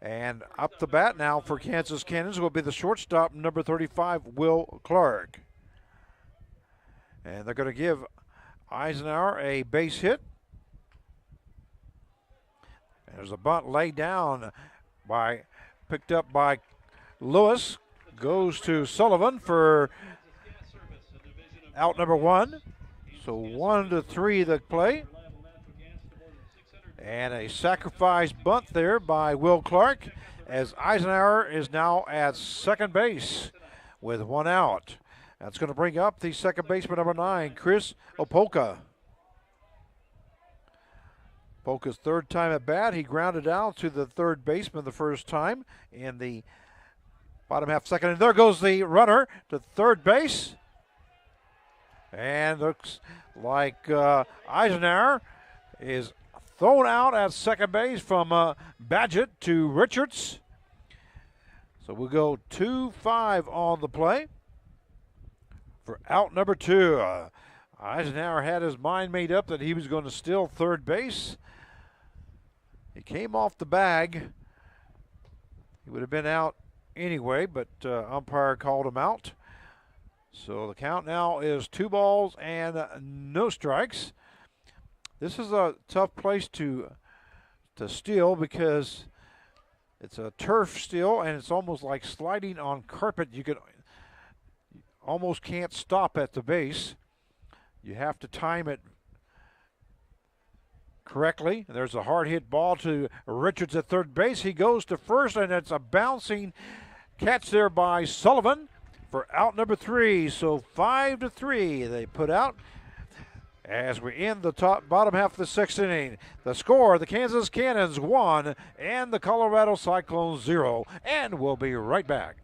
And up the bat now for Kansas Cannons will be the shortstop, number 35, Will Clark. And they're going to give Eisenhower a base hit. There's a bunt laid down picked up by Lewis. Goes to Sullivan for out number 1. So 1-3 the play. And a sacrifice bunt there by Will Clark as Eisenhower is now at second base with 1 out. That's going to bring up the second baseman, number 9, Chris Opolka. Opolka's third time at bat. He grounded out to the third baseman the first time in the bottom half second. And there goes the runner to third base. And looks like Eisenhower is thrown out at second base from Badgett to Richards. So we'll go 2-5 on the play for out number 2. Eisenhower had his mind made up that he was going to steal third base. He came off the bag. He would have been out anyway, but umpire called him out. So the count now is 2 balls and no strikes. This is a tough place to steal because it's a turf steal and it's almost like sliding on carpet. You almost can't stop at the base. You have to time it correctly. There's a hard hit ball to Richards at third base. He goes to first and it's a bouncing catch there by Sullivan for out number 3. So 5-3 they put out. As we end the bottom half of the 6th inning, the score, the Kansas Cannons 1 and the Colorado Cyclones 0. And we'll be right back.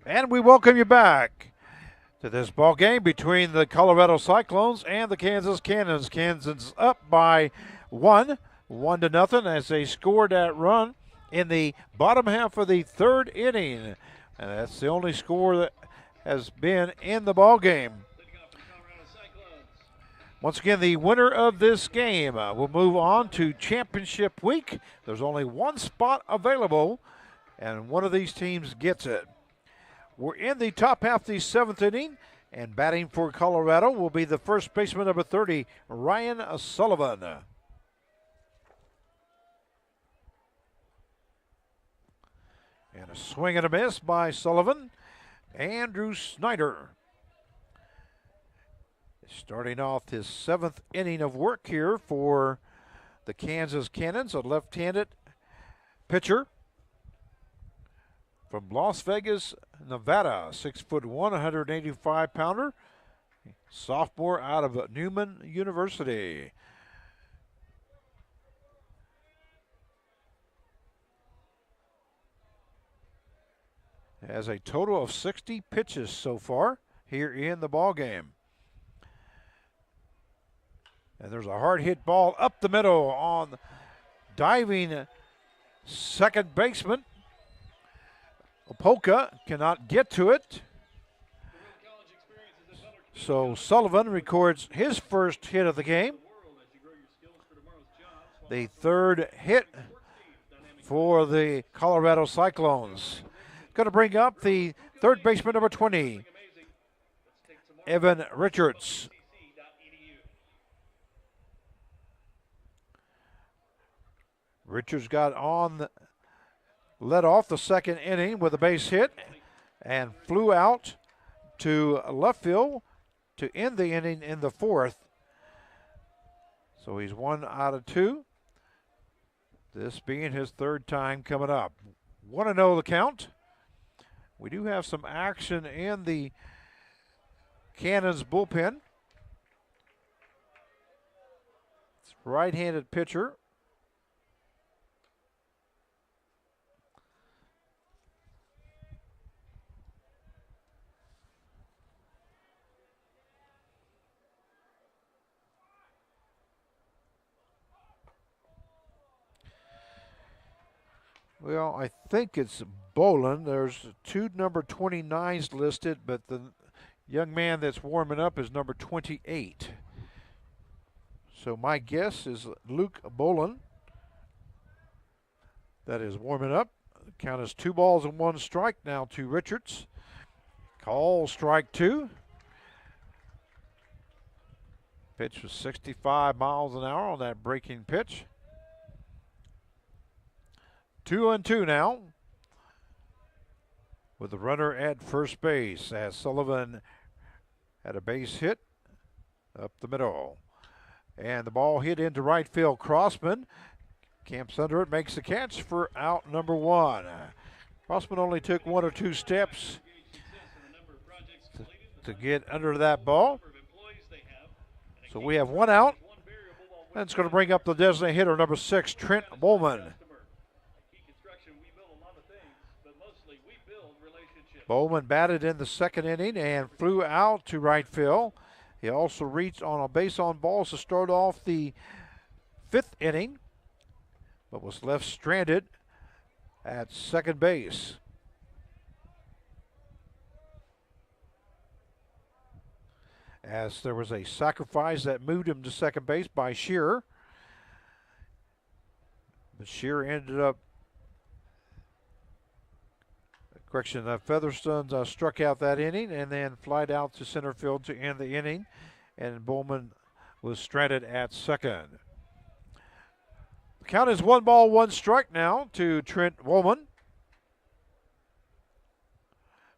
And we welcome you back to this ball game between the Colorado Cyclones and the Kansas Cannons. Kansas up by 1-0 as they scored that run in the bottom half of the third inning. And that's the only score that has been in the ball game. Once again, the winner of this game will move on to championship week. There's only one spot available, and one of these teams gets it. We're in the top half of the seventh inning, and batting for Colorado will be the first baseman, number 30, Ryan Sullivan. And a swing and a miss by Sullivan. Andrew Snyder, starting off his seventh inning of work here for the Kansas Cannons, a left-handed pitcher from Las Vegas, Nevada, 6'1", 185-pounder, sophomore out of Newman University. Has a total of 60 pitches so far here in the ball game. And there's a hard hit ball up the middle on diving second baseman. Opolka cannot get to it. So Sullivan records his first hit of the game. The third hit for the Colorado Cyclones. Going to bring up the third baseman, number 20, Evan Richards. Richards got led off the second inning with a base hit and flew out to left field to end the inning in the fourth. So he's 1 out of 2. This being his third time coming up. 1-0 the count. We do have some action in the Cannons bullpen. It's right-handed pitcher. Well, I think it's Bolin. There's two number 29s listed, but the young man that's warming up is number 28. So my guess is Luke Bolin that is warming up. The count is 2 balls and 1 strike now to Richards. Call strike 2. Pitch was 65 miles an hour on that breaking pitch. 2-2 now, with the runner at first base as Sullivan had a base hit up the middle. And the ball hit into right field. Crossman camps under it, makes the catch for out number 1. Crossman only took 1 or 2 steps to get under that ball. So we have 1 out. And it's going to bring up the designated hitter, number 6, Trent Bowman. Bowman batted in the second inning and flew out to right field. He also reached on a base on balls to start off the 5th inning, but was left stranded at second base. As there was a sacrifice that moved him to second base by Shearer. But Shearer ended up Featherstone struck out that inning and then flied out to center field to end the inning, and Bowman was stranded at second. The count is 1 ball, 1 strike now to Trent Bowman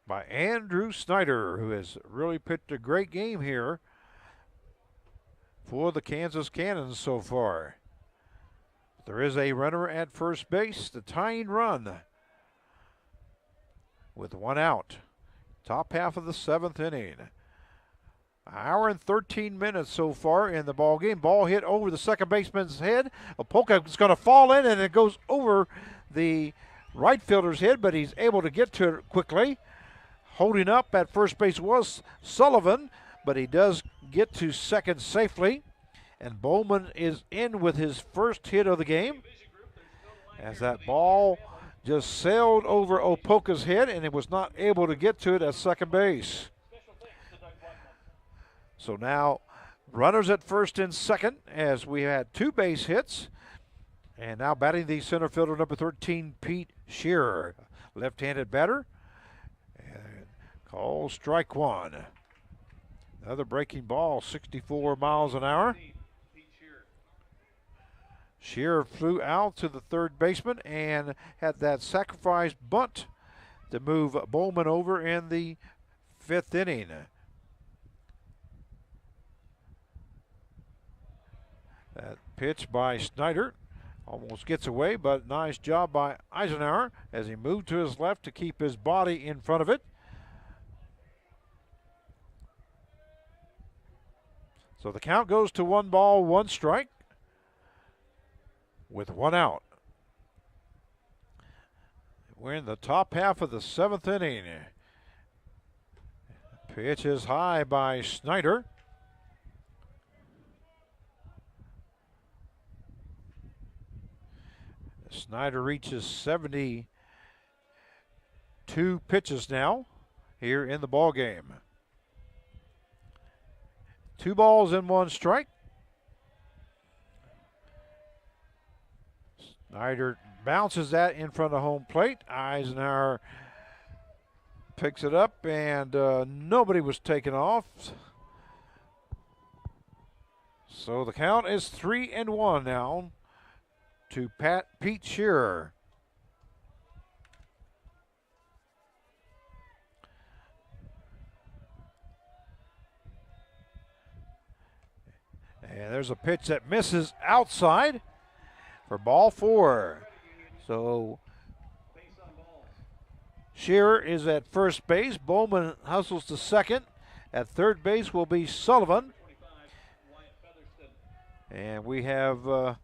by Andrew Snyder, who has really pitched a great game here for the Kansas Cannons so far. There is a runner at first base, the tying run, with 1 out. Top half of the 7th inning. An hour and 13 minutes so far in the ball game. Ball hit over the second baseman's head. Opolka is going to fall in, and it goes over the right fielder's head, but he's able to get to it quickly. Holding up at first base was Sullivan, but he does get to second safely. And Bowman is in with his first hit of the game, as that ball just sailed over Opoka's head and it was not able to get to it at second base. So now runners at first and second, as we had 2 base hits. And now batting the center fielder, number 13, Pete Shearer. Left-handed batter. And called strike one. Another breaking ball, 64 miles an hour. Shearer flew out to the third baseman and had that sacrifice bunt to move Bowman over in the 5th inning. That pitch by Snyder almost gets away, but nice job by Eisenhower as he moved to his left to keep his body in front of it. So the count goes to 1 ball, 1 strike with 1 out. We're in the top half of the 7th inning. Pitch is high by Snyder. Snyder reaches 72 pitches now here in the ball game. 2 balls and 1 strike. Snyder bounces that in front of home plate. Eisenhower picks it up, and nobody was taken off. So the count is 3-1 now to Pete Shearer. And there's a pitch that misses outside for ball 4. So Shearer is at first base. Bowman hustles to second. At third base will be Sullivan. And we have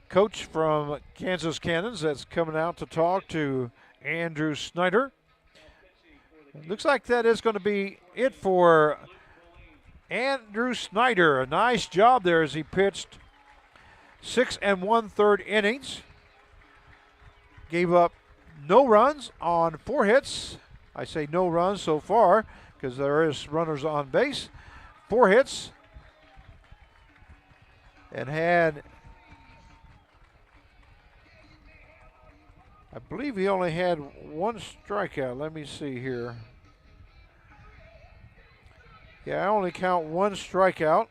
coach from Kansas Cannons that's coming out to talk to Andrew Snyder. It looks like that is going to be it for Andrew Snyder. A nice job there as he pitched 6 1/3 innings. Gave up no runs on 4 hits. I say no runs so far because there is runners on base. 4 hits. And had, I believe he only had 1 strikeout. Let me see here. Yeah, I only count 1 strikeout.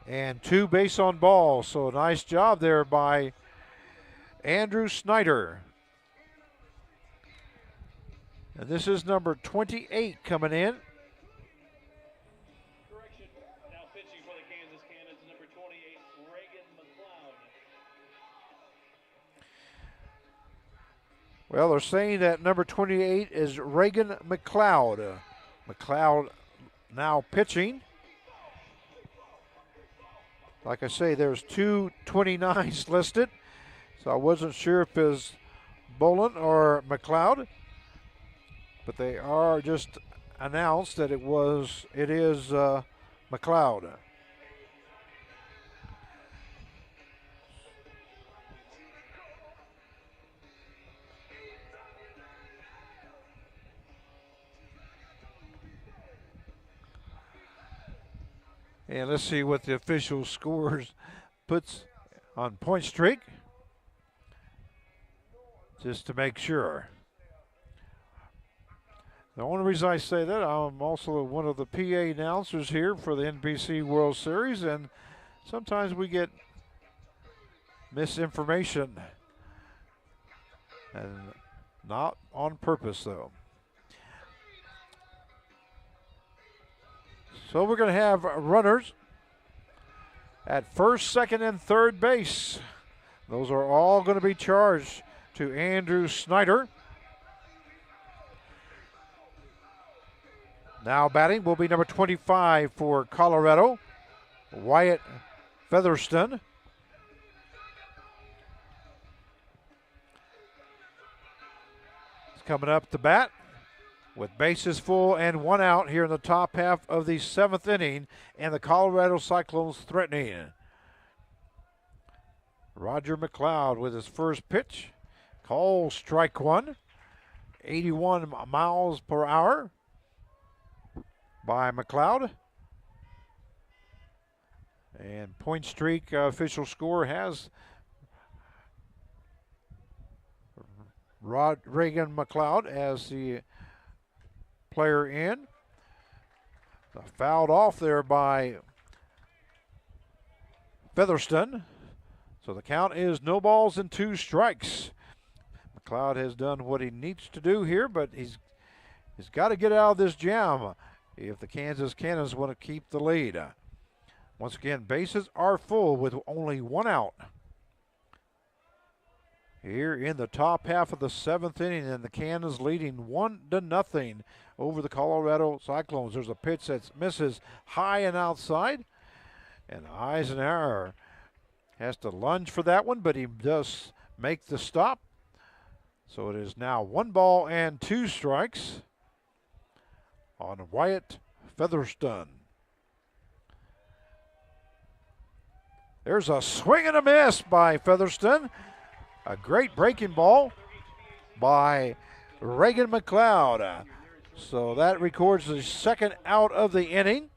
And 2 base on balls. So a nice job there by Andrew Snyder. And this is number 28 coming in. Correction. Now pitching for the Kansas Cannons, number 28, Reagan McLeod. Well, they're saying that number 28 is Reagan McLeod. McLeod now pitching. Like I say, there's 2 29s listed, so I wasn't sure if it's Bolin or McLeod, but they are just announced that it is McLeod. And let's see what the official scores puts on Point Streak, just to make sure. The only reason I say that, I'm also one of the PA announcers here for the NBC World Series, and sometimes we get misinformation, and not on purpose though. So we're going to have runners at first, second, and third base. Those are all going to be charged to Andrew Snyder. Now batting will be number 25 for Colorado, Wyatt Featherston. He's coming up to bat with bases full and one out here in the top half of the 7th inning, and the Colorado Cyclones threatening. Roger McLeod with his first pitch. Call strike one. 81 miles per hour by McLeod. And point streak official score has Reagan McLeod as the player in. Fouled off there by Featherston. So the count is no balls and 2 strikes. McLeod has done what he needs to do here, but he's got to get out of this jam if the Kansas Cannons want to keep the lead. Once again, bases are full with only one out. Here in the top half of the 7th inning, and the Cannons leading 1-0 over the Colorado Cyclones. There's a pitch that misses high and outside, and Eisenhower has to lunge for that one, but he does make the stop. So it is now 1 ball and 2 strikes on Wyatt Featherston. There's a swing and a miss by Featherston. A great breaking ball by Reagan McLeod. So that records the 2nd out of the inning.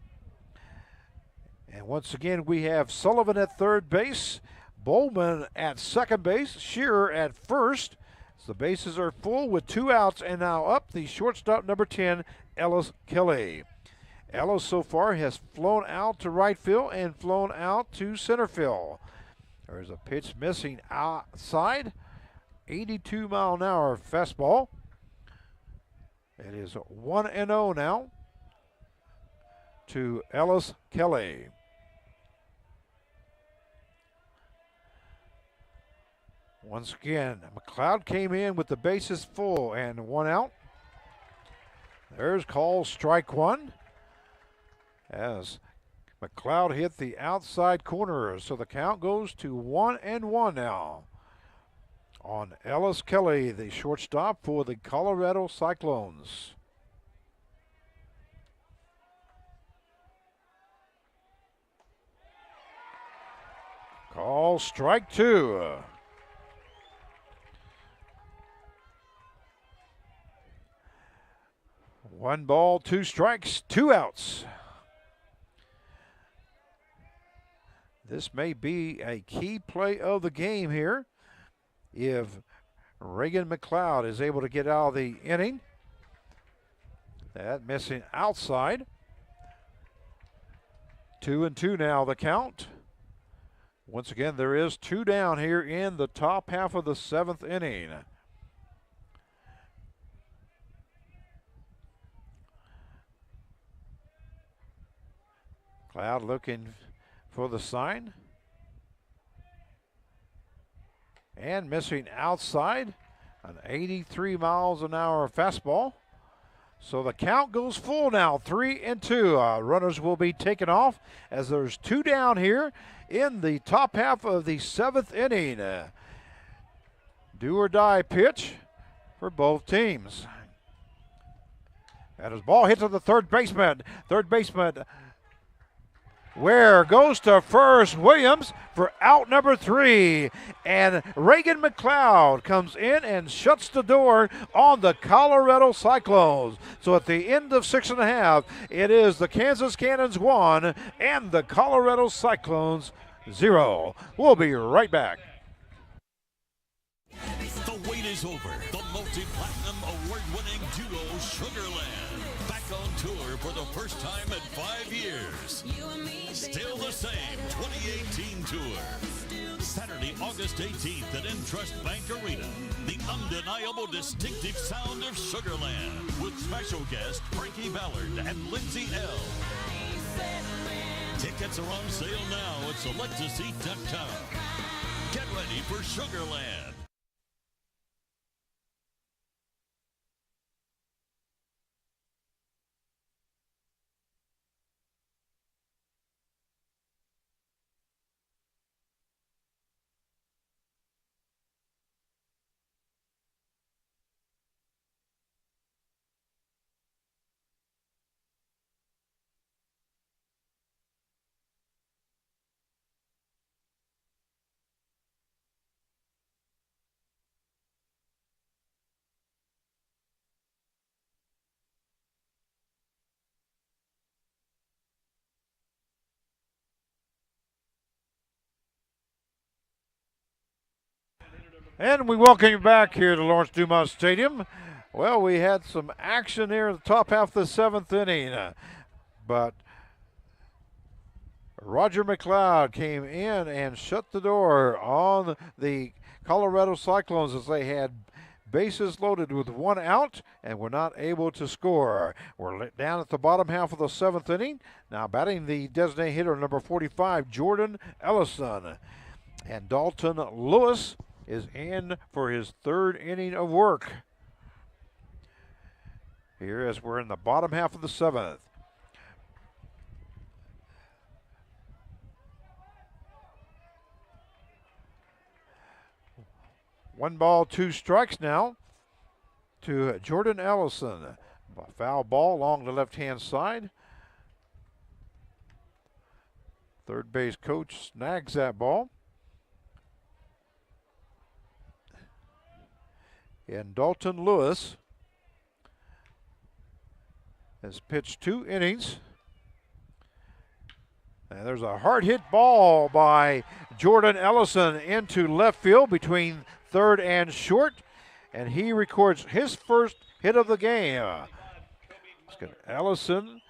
And once again, we have Sullivan at 3rd base, Bowman at 2nd base, Shearer at 1st. So the bases are full with 2 outs, and now up the shortstop, number 10, Ellis Kelly. Ellis so far has flown out to right field and flown out to center field. There's a pitch missing outside, 82-mile-an-hour fastball. It is 1-0 now to Ellis Kelly. Once again, McLeod came in with the bases full and 1 out. There's call strike 1 as McLeod hit the outside corner. So the count goes to 1-1 now on Ellis Kelly, the shortstop for the Colorado Cyclones. Call strike 2. One ball, 2 strikes, 2 outs. This may be a key play of the game here if Reagan McLeod is able to get out of the inning. That missing outside. 2-2 now the count. Once again, there is 2 down here in the top half of the 7th inning. McLeod looking for the sign. And missing outside, an 83-mile-an-hour fastball. So the count goes full now, 3-2. Runners will be taken off as there's 2 down here in the top half of the 7th inning. Do or die pitch for both teams. And his ball hits to the third baseman. Third baseman Ware goes to first. Williams for out number 3. And Reagan McLeod comes in and shuts the door on the Colorado Cyclones. So at the end of 6.5, it is the Kansas Cannons 1 and the Colorado Cyclones 0. We'll be right back. The wait is over. The multi-platinum award-winning duo Sugarland back on tour for the first time in 5 years. Still the same 2018 tour. Saturday, August 18th at Entrust Bank Arena. The undeniable distinctive sound of Sugarland with special guest Frankie Ballard and Lindsay L. Tickets are on sale now at selectaseat.com. Get ready for Sugarland. And we welcome you back here to Lawrence Dumont Stadium. Well, we had some action here in the top half of the 7th inning, but Roger McLeod came in and shut the door on the Colorado Cyclones as they had bases loaded with 1 out and were not able to score. We're down at the bottom half of the 7th inning. Now batting the designated hitter, number 45, Jordan Ellison. And Dalton Lewis is in for his 3rd inning of work. Here as we're in the bottom half of the 7th. One ball, 2 strikes now to Jordan Ellison. A foul ball along the left-hand side. Third base coach snags that ball. And Dalton Lewis has pitched 2 innings. And there's a hard hit ball by Jordan Ellison into left field between third and short. And he records his first hit of the game. Ellison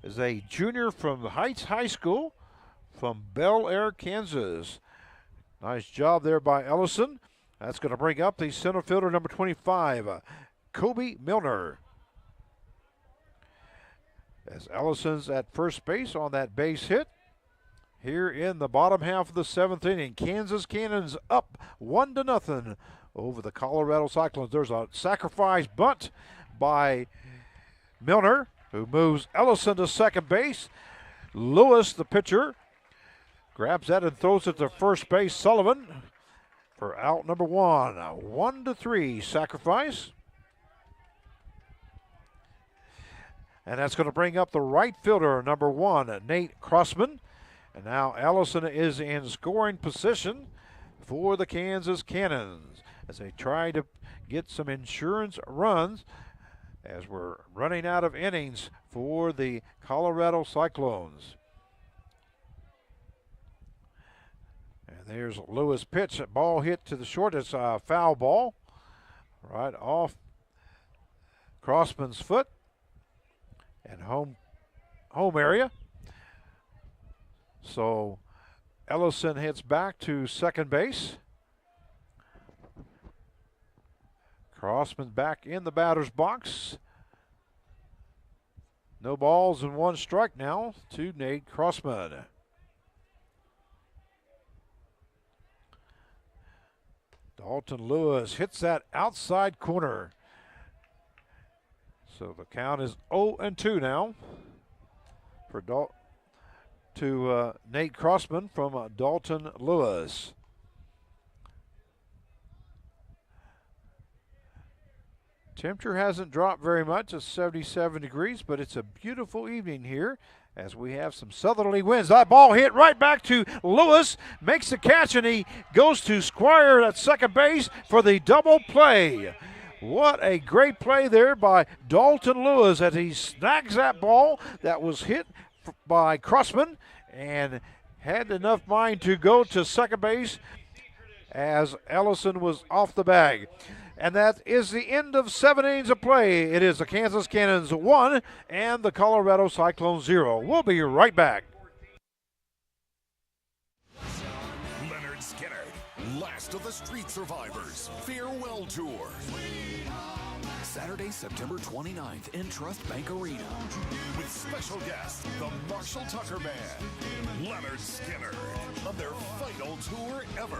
is a junior from the Heights High School from Bel Air, Kansas. Nice job there by Ellison. That's going to bring up the center fielder, number 25, Kobe Milner. As Ellison's at first base on that base hit. Here in the bottom half of the 7th inning, Kansas Cannons up 1-0 over the Colorado Cyclones. There's a sacrifice bunt by Milner, who moves Ellison to second base. Lewis, the pitcher, grabs that and throws it to first base. Sullivan for out number 1. A 1-3 sacrifice. And that's going to bring up the right fielder, number 1, Nate Crossman. And now Ellison is in scoring position for the Kansas Cannons as they try to get some insurance runs as we're running out of innings for the Colorado Cyclones. And there's Lewis' pitch, a ball hit to the short. It's a foul ball right off Crossman's foot and home area. So Ellison heads back to second base. Crossman back in the batter's box. No balls and 1 strike now to Nate Crossman. Dalton Lewis hits that outside corner. So the count is 0-2 now for Nate Crossman from Dalton Lewis. Temperature hasn't dropped very much. It's 77 degrees, but it's a beautiful evening here as we have some southerly winds. That ball hit right back to Lewis, makes the catch, and he goes to Squire at second base for the double play. What a great play there by Dalton Lewis as he snags that ball that was hit by Crossman and had enough mind to go to second base as Ellison was off the bag. And that is the end of 7 innings of play. It is the Kansas Cannons 1 and the Colorado Cyclones 0. We'll be right back. Leonard Skinner, last of the Street Survivors, farewell tour. Saturday, September 29th in Trust Bank Arena. With special guest, the Marshall Tucker Band, Leonard Skinner, on their final tour ever.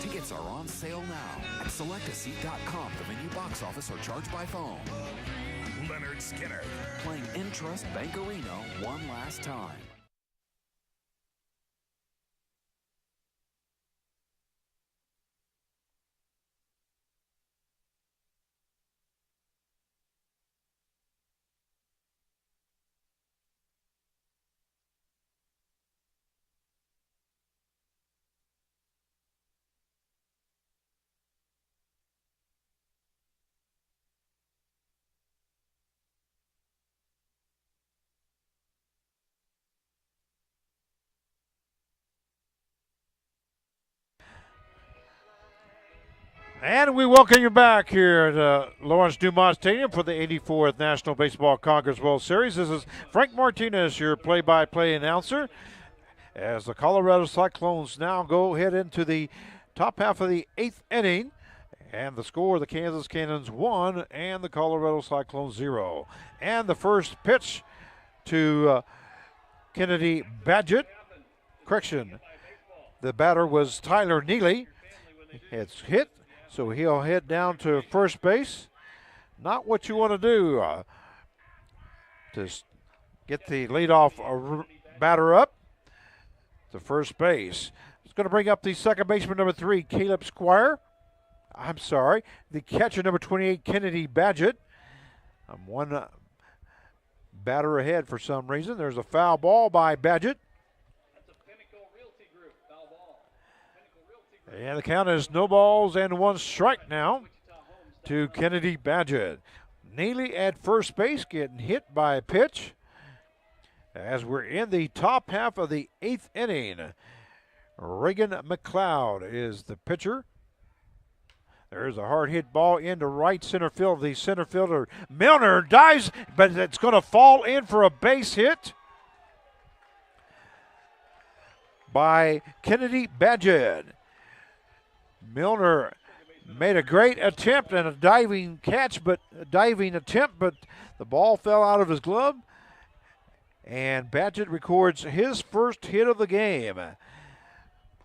Tickets are on sale now at selectaseat.com, the venue box office, or charge by phone. Leonard Skinner, playing in Trust Bank Arena one last time. And we welcome you back here at Lawrence Dumont Stadium for the 84th National Baseball Congress World Series. This is Frank Martinez, your play-by-play announcer, as the Colorado Cyclones now go head into the top half of the 8th inning. And the score, the Kansas Cannons 1 and the Colorado Cyclones 0. And the first pitch to Kennedy Badgett. Correction, the batter was Tyler Neely. It's hit. So he'll head down to first base. Not what you want to do. To get the leadoff batter up to first base. It's going to bring up the second baseman, number 3, Caleb Squire. I'm sorry, the catcher, number 28, Kennedy Badgett. I'm one batter ahead for some reason. There's a foul ball by Badgett. And the count is no balls and 1 strike now to Kennedy Badgett. Neely at first base getting hit by a pitch as we're in the top half of the 8th inning. Reagan McLeod is the pitcher. There's a hard hit ball into right center field. The center fielder Milner dives, but it's going to fall in for a base hit by Kennedy Badgett. Milner made a great attempt and a diving attempt, but the ball fell out of his glove. And Badgett records his first hit of the game.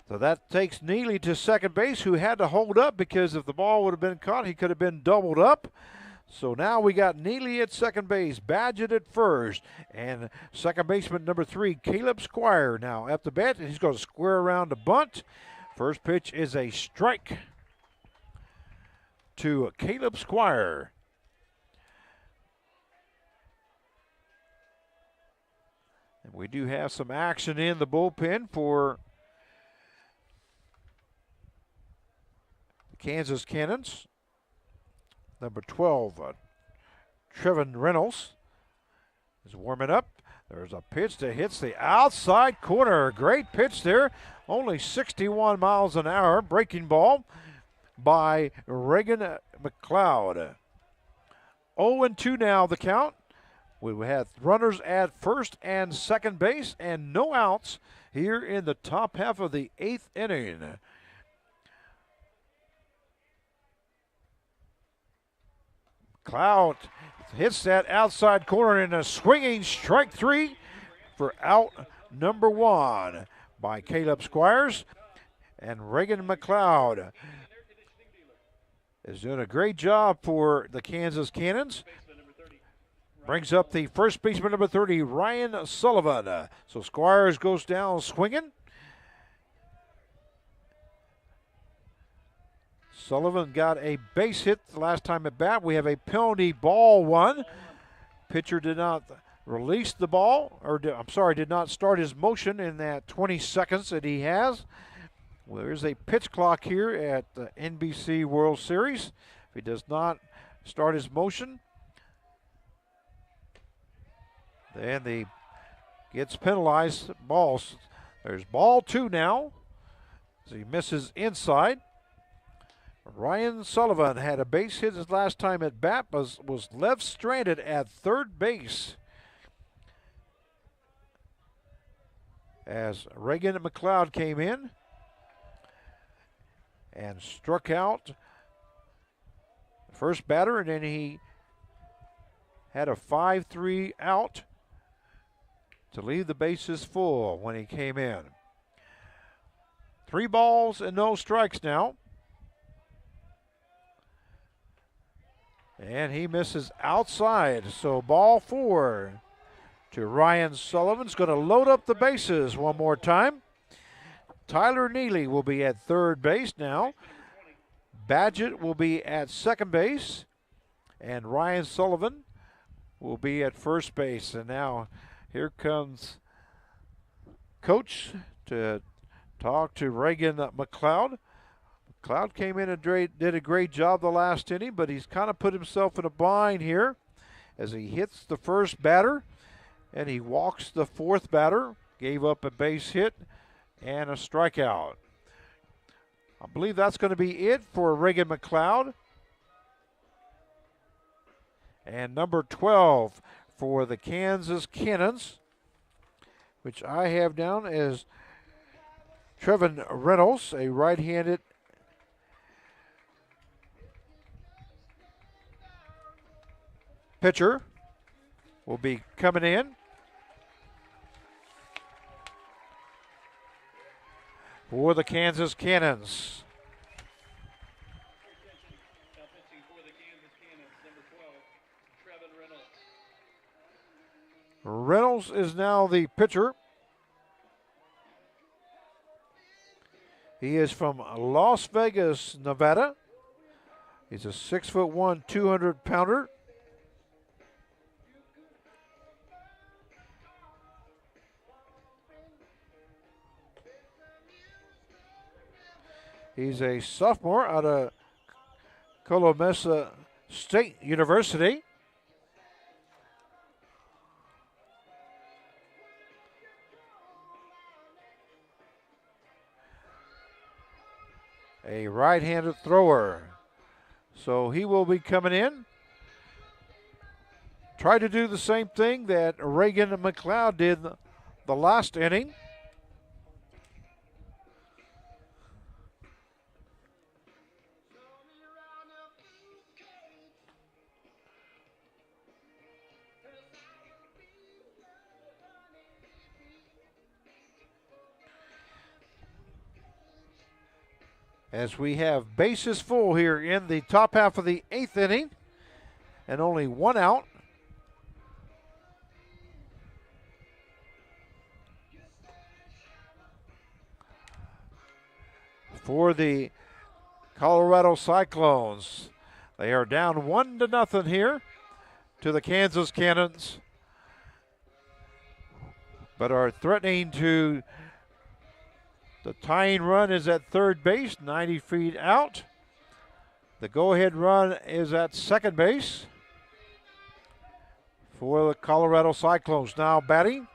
So that takes Neely to second base, who had to hold up because if the ball would have been caught, he could have been doubled up. So now we got Neely at second base, Badgett at first, and second baseman number 3, Caleb Squire now at the bat. He's going to square around to bunt. First pitch is a strike to Caleb Squire. And we do have some action in the bullpen for the Kansas Cannons. Number 12, Trevin Reynolds is warming up. There's a pitch that hits the outside corner. Great pitch there. Only 61 miles an hour. Breaking ball by Reagan McLeod. 0-2 now the count. We had runners at first and second base and no outs here in the top half of the 8th inning. McLeod hits that outside corner in a swinging strike 3 for out number 1 by Caleb Squires. And Reagan McLeod is doing a great job for the Kansas Cannons. Brings up the first baseman, number 30, Ryan Sullivan. So Squires goes down swinging. Sullivan got a base hit the last time at bat. We have a penalty ball 1. Pitcher did not release the ball, did not start his motion in that 20 seconds that he has. Well, there's a pitch clock here at the NBC World Series. If he does not start his motion, then he gets penalized balls. There's ball 2 now. So he misses inside. Ryan Sullivan had a base hit his last time at bat, was left stranded at third base as Reagan McLeod came in and struck out the first batter, and then he had a 5-3 out to leave the bases full when he came in. 3 balls and no strikes now. And he misses outside, so ball 4 to Ryan Sullivan. He's going to load up the bases one more time. Tyler Neely will be at third base now. Badgett will be at second base. And Ryan Sullivan will be at first base. And now here comes Coach to talk to Reagan McLeod. McLeod came in and did a great job the last inning, but he's kind of put himself in a bind here as he hits the first batter and he walks the fourth batter, gave up a base hit and a strikeout. I believe that's going to be it for Reagan McLeod. And number 12 for the Kansas Cannons, which I have down as Trevin Reynolds, a right-handed pitcher, will be coming in. For the Kansas Cannons. Now pitching for the Kansas Cannons, number 12, Trevin Reynolds. Reynolds is now the pitcher. He is from Las Vegas, Nevada. He's a 6'1", 200-pounder. He's a sophomore out of Colomesa State University. A right-handed thrower. So he will be coming in. Try to do the same thing that Reagan McLeod did the last inning. As we have bases full here in the top half of the 8th inning and only one out. For the Colorado Cyclones. They are down 1-0 here to the Kansas Cannons, but are threatening to. The tying run is at third base, 90 feet out. The go-ahead run is at second base for the Colorado Cyclones. Now batting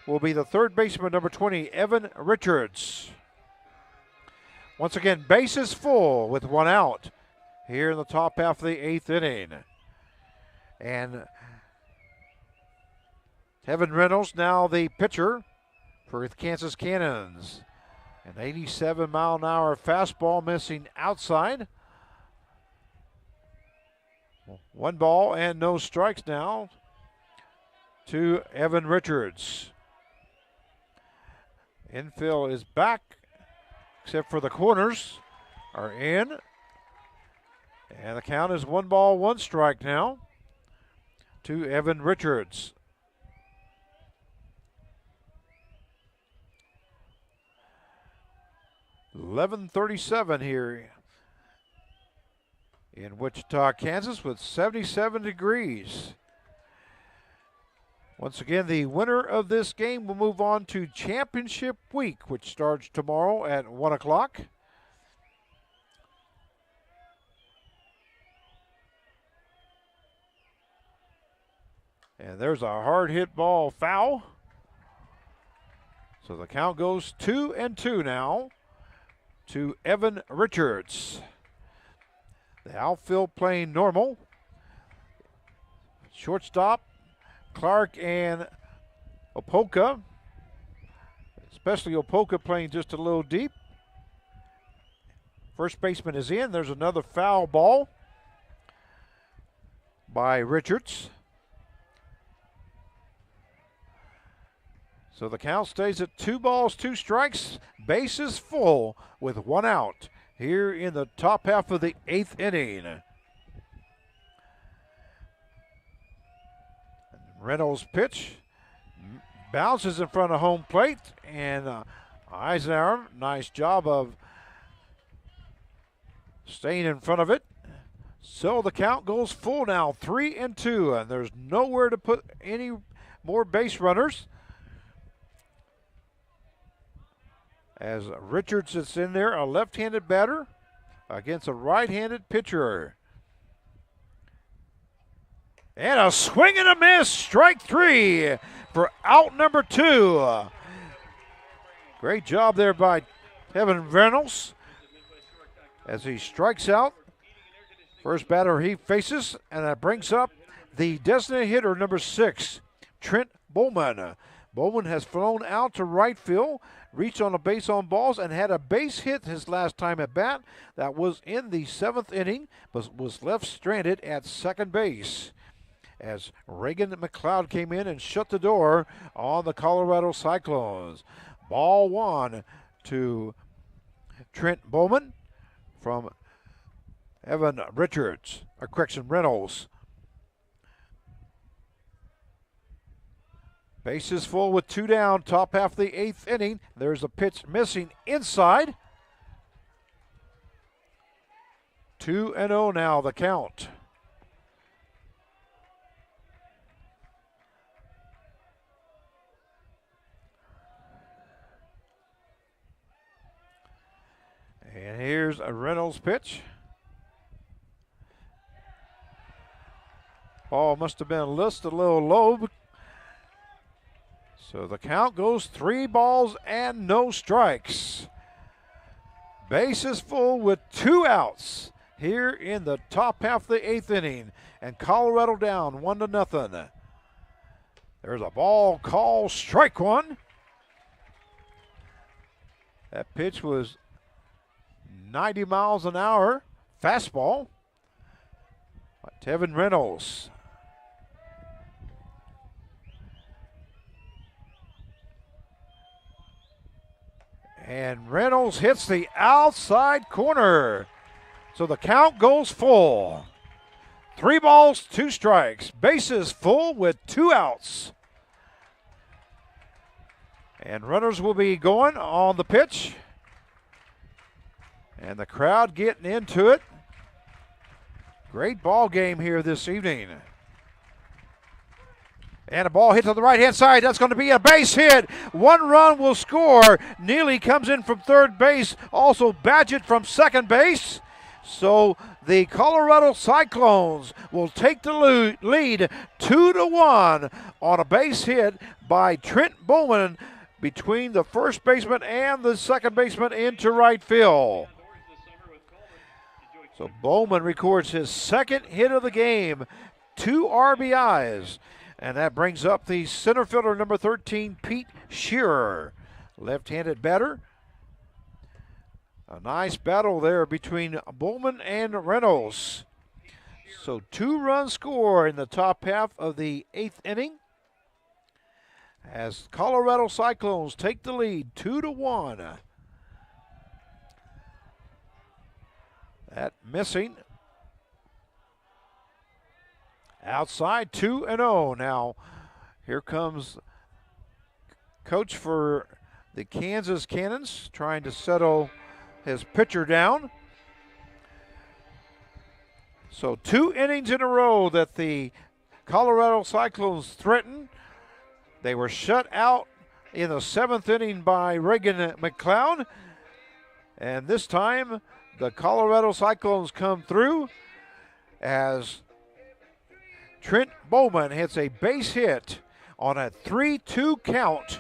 will be the third baseman, number 20, Evan Richards. Once again, bases full with one out here in the top half of the 8th inning. And Evan Reynolds now the pitcher for the Kansas Cannons. An 87-mile-an-hour fastball missing outside. 1 ball and no strikes now to Evan Richards. Infield is back, except for the corners are in. And the count is 1 ball, 1 strike now to Evan Richards. .11:37 here in Wichita, Kansas, with 77 degrees. Once again, the winner of this game will move on to championship week, which starts tomorrow at 1 o'clock. And there's a hard hit ball foul. So the count goes 2-2 now to Evan Richards. The outfield playing normal. Shortstop, Clark and Opoka. Especially Opoka playing just a little deep. First baseman is in. There's another foul ball by Richards. So the count stays at 2 balls, 2 strikes, bases full with 1 out here in the top half of the 8th inning. Reynolds' pitch bounces in front of home plate, and Eisenhower, nice job of staying in front of it. So the count goes full now, 3-2, and there's nowhere to put any more base runners. As Richards is in there, a left-handed batter against a right-handed pitcher. And a swing and a miss, strike 3 for out number 2. Great job there by Evan Reynolds. as he strikes out. First batter he faces, and that brings up the designated hitter, number 6, Trent Bowman. Bowman has flown out to right field, reached on a base on balls, and had a base hit his last time at bat. That was in the 7th inning, but was left stranded at second base as Reagan McLeod came in and shut the door on the Colorado Cyclones. Ball 1 to Trent Bowman from Evan Reynolds. Bases full with 2 down, top half of the 8th inning. There's a pitch missing inside. 2-0 now, the count. And here's a Reynolds pitch. Ball must have been listed a little low. So the count goes 3 balls and no strikes. Bases full with 2 outs here in the top half of the 8th inning. And Colorado down 1-0. There's a ball called strike 1. That pitch was 90 miles an hour fastball by Tevin Reynolds. And Reynolds hits the outside corner. So the count goes full. 3 balls, 2 strikes. Bases full with 2 outs. And runners will be going on the pitch. And the crowd getting into it. Great ball game here this evening. And a ball hit to the right-hand side. That's going to be a base hit. 1 run will score. Neely comes in from third base. Also Badgett from second base. So the Colorado Cyclones will take the lead 2-1 on a base hit by Trent Bowman between the first baseman and the second baseman into right field. So Bowman records his 2nd hit of the game, 2 RBIs. And that brings up the center fielder, number 13, Pete Shearer. Left-handed batter. A nice battle there between Bowman and Reynolds. So 2-run score in the top half of the 8th inning as Colorado Cyclones take the lead 2-1. That missing. Outside 2-0. Now here comes coach for the Kansas Cannons trying to settle his pitcher down. So 2 innings in a row that the Colorado Cyclones threatened. They were shut out in the 7th inning by Reagan McLeod. And this time the Colorado Cyclones come through as Trent Bowman hits a base hit on a 3-2 count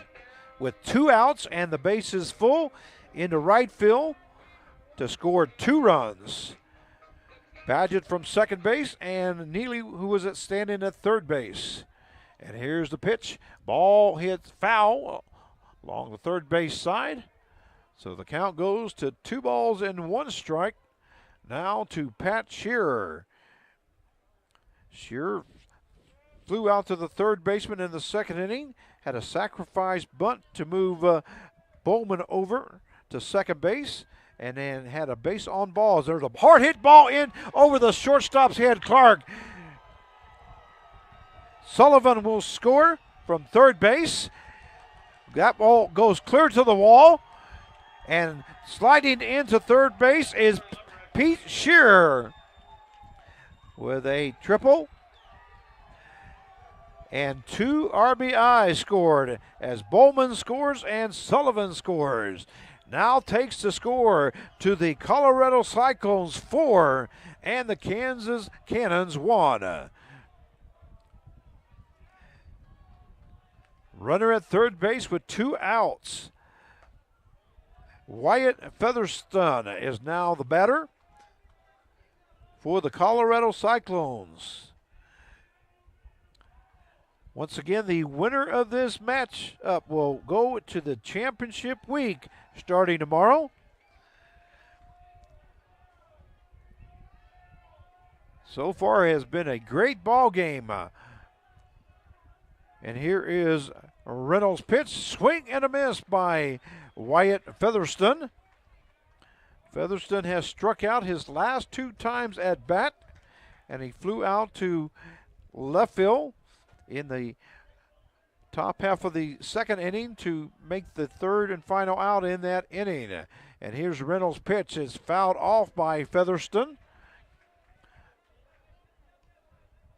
with 2 outs and the bases full into right field to score 2 runs. Badgett from second base and Neely, who was standing at third base. And here's the pitch. Ball hits foul along the third base side. So the count goes to 2 balls and 1 strike. Now to Pat Shearer. Shearer flew out to the third baseman in the 2nd inning, had a sacrifice bunt to move Bowman over to second base, and then had a base on balls. There's a hard hit ball in over the shortstop's head, Clark. Sullivan will score from third base. That ball goes clear to the wall, and sliding into third base is Pete Shearer with a triple. And 2 RBIs scored as Bowman scores and Sullivan scores. Now takes the score to the Colorado Cyclones 4 and the Kansas Cannons 1. Runner at third base with 2 outs. Wyatt Featherstone is now the batter for the Colorado Cyclones. Once again, the winner of this match up will go to the championship week starting tomorrow. So far has been a great ball game. And here is Reynolds' pitch. Swing and a miss by Wyatt Featherstone. Featherstone has struck out his last 2 times at bat, and he flew out to left field in the top half of the second inning to make the third and final out in that inning. And here's Reynolds' pitch. It's fouled off by Featherstone.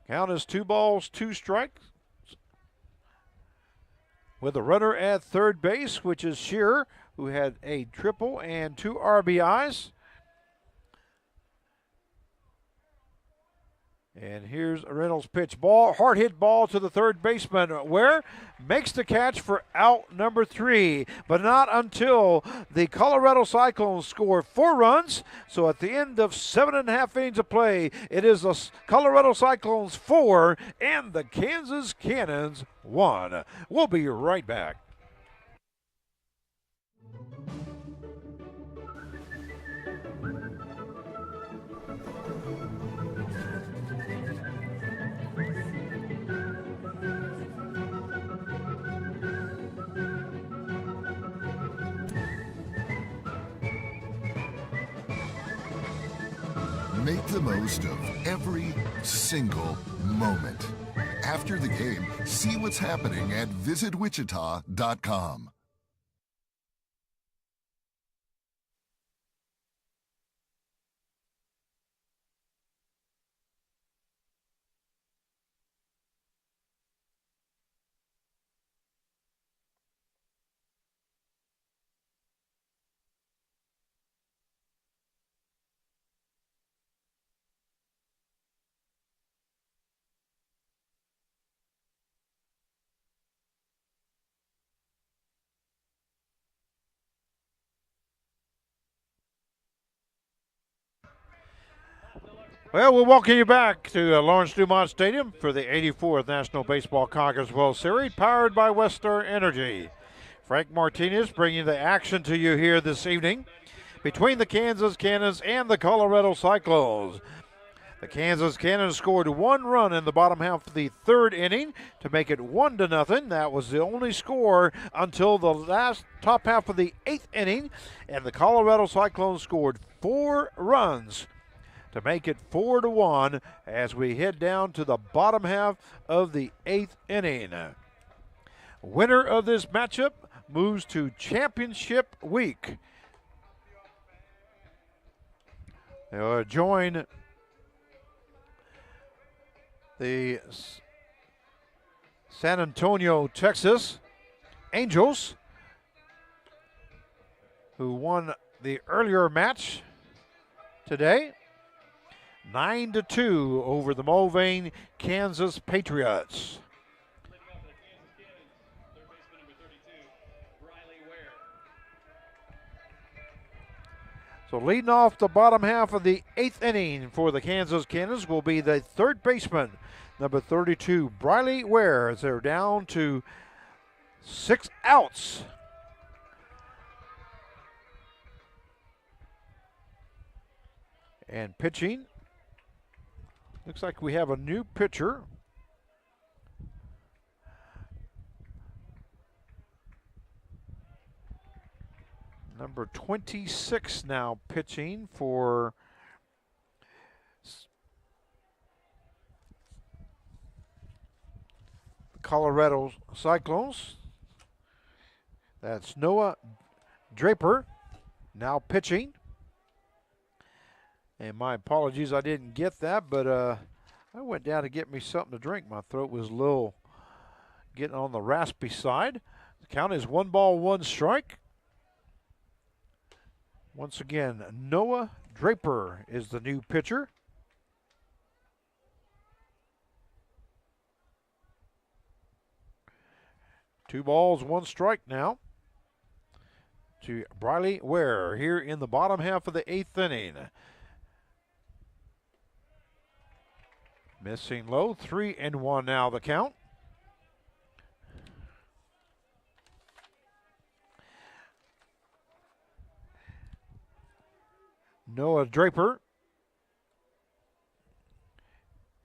Count is 2 balls, 2 strikes. With a runner at third base, which is Shearer, who had a triple and 2 RBIs. And here's Reynolds' pitch. Ball, hard hit ball to the third baseman. Where makes the catch for out number 3, but not until the Colorado Cyclones score 4 runs. So at the end of 7.5 innings of play, it is the Colorado Cyclones 4 and the Kansas Cannons 1. We'll be right back. Make the most of every single moment. After the game, see what's happening at visitwichita.com. Well, we'll welcome you back to Lawrence Dumont Stadium for the 84th National Baseball Conference World Series, powered by Westar Energy. Frank Martinez bringing the action to you here this evening between the Kansas Cannons and the Colorado Cyclones. The Kansas Cannons scored 1 run in the bottom half of the third inning to make it 1-0. That was the only score until the last top half of the 8th inning, and the Colorado Cyclones scored 4 runs to make it 4-1 as we head down to the bottom half of the 8th inning. Winner of this matchup moves to championship week. They'll join the San Antonio, Texas Angels, who won the earlier match today, 9-2 over the Mulvane, Kansas Patriots. So leading off the bottom half of the 8th inning for the Kansas Cannons will be the third baseman, number 32, Briley Ware, as they're down to 6 outs. And pitching, looks like we have a new pitcher. Number 26 now pitching for the Colorado Cyclones. That's Noah Draper now pitching. And my apologies, I didn't get that, but I went down to get me something to drink. My throat was a little getting on the raspy side. The count is 1 ball, 1 strike. Once again, Noah Draper is the new pitcher. Two balls, 1 strike now to Briley Ware here in the bottom half of the 8th inning. Missing low, 3-1 now the count. Noah Draper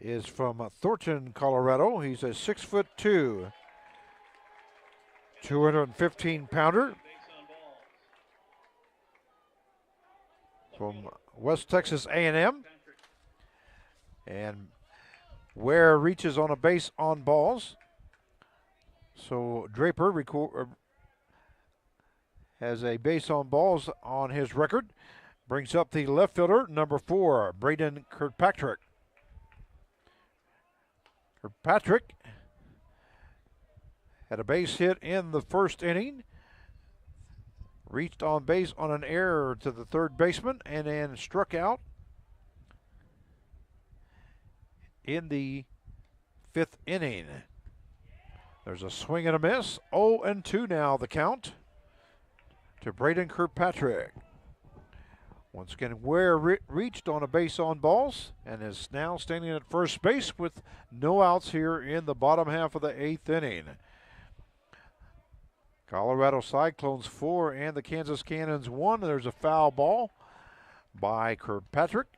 is from Thornton, Colorado. He's a 6'2", 215-pounder from West Texas A&M. And Ware reaches on a base on balls. So Draper has a base on balls on his record. Brings up the left fielder, number 4, Braden Kirkpatrick. Kirkpatrick had a base hit in the first inning. Reached on base on an error to the third baseman and then struck out in the 5th inning. There's a swing and a miss. 0-2 now the count to Braden Kirkpatrick. Once again, Ware reached on a base on balls and is now standing at first base with no outs here in the bottom half of the 8th inning. Colorado Cyclones 4 and the Kansas Cannons 1. There's a foul ball by Kirkpatrick.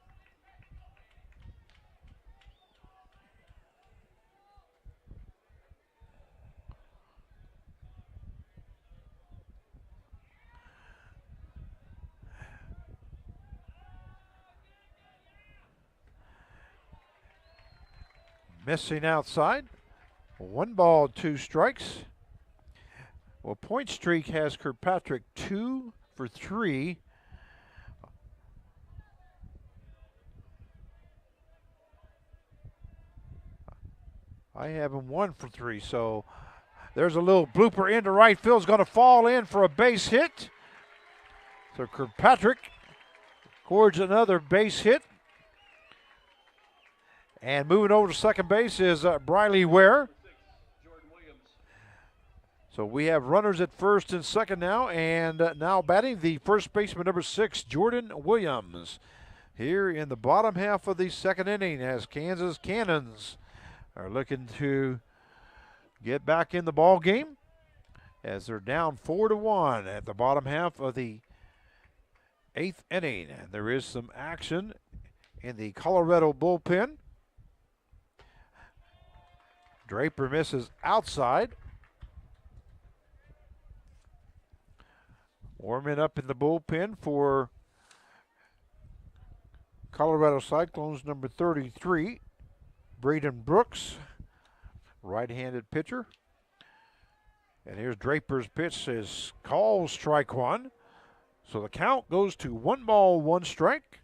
Missing outside. 1 ball, 2 strikes. Well, point streak has Kirkpatrick 2 for 3. I have him 1 for 3, so there's a little blooper into right field. Is going to fall in for a base hit. So Kirkpatrick records another base hit. And moving over to second base is Briley Ware. So we have runners at first and second now, and now batting the first baseman, number 6, Jordan Williams. Here in the bottom half of the 2nd inning as Kansas Cannons are looking to get back in the ball game as they're down 4-1 at the bottom half of the 8th inning. And there is some action in the Colorado bullpen. Draper misses outside. Warming up in the bullpen for Colorado Cyclones, number 33, Braden Brooks, right-handed pitcher. And here's Draper's pitch, is called strike 1. So the count goes to 1 ball, 1 strike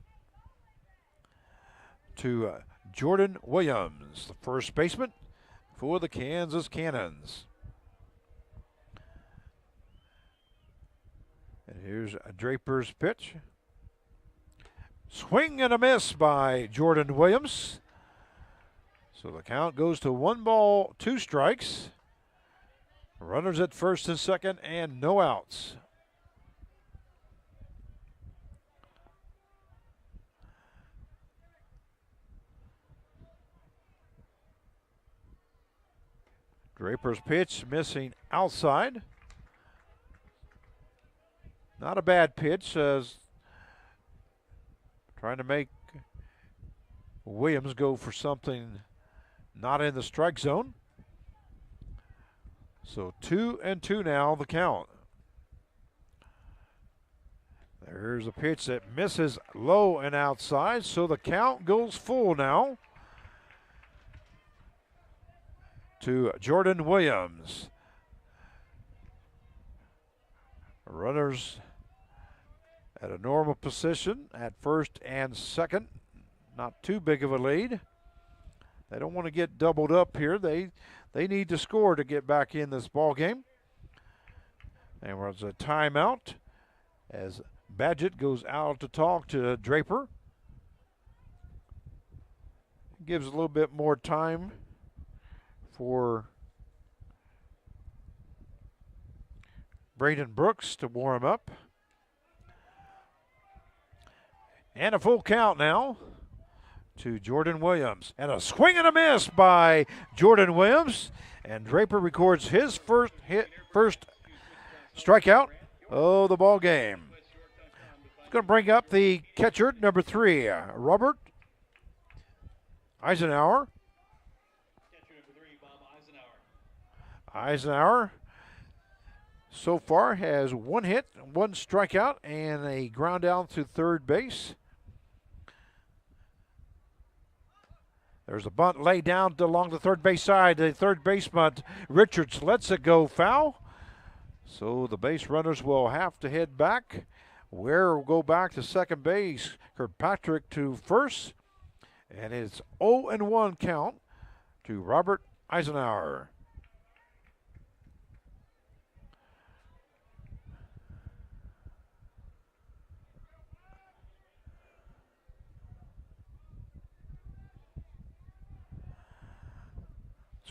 to Jordan Williams, the first baseman for the Kansas Cannons. And here's Draper's pitch. Swing and a miss by Jordan Williams. So the count goes to 1 ball, 2 strikes. Runners at first and second and no outs. Draper's pitch missing outside. Not a bad pitch. Trying to make Williams go for something not in the strike zone. So 2-2 now the count. There's a pitch that misses low and outside. So the count goes full now to Jordan Williams. Runners at a normal position at first and second. Not too big of a lead. They don't want to get doubled up here. They need to score to get back in this ball game. And there's a timeout as Badgett goes out to talk to Draper. Gives a little bit more time for Braden Brooks to warm up. And a full count now to Jordan Williams. And a swing and a miss by Jordan Williams. And Draper records his first strikeout of the ball game. It's going to bring up the catcher, number 3, Robert Eisenhower. Eisenhower so far has 1 hit, 1 strikeout, and a ground down to third base. There's a bunt laid down along the third base side. The third baseman, Richards, lets it go foul. So the base runners will have to head back. Ware will go back to second base. Kirkpatrick to first. And it's 0-1 count to Robert Eisenhower.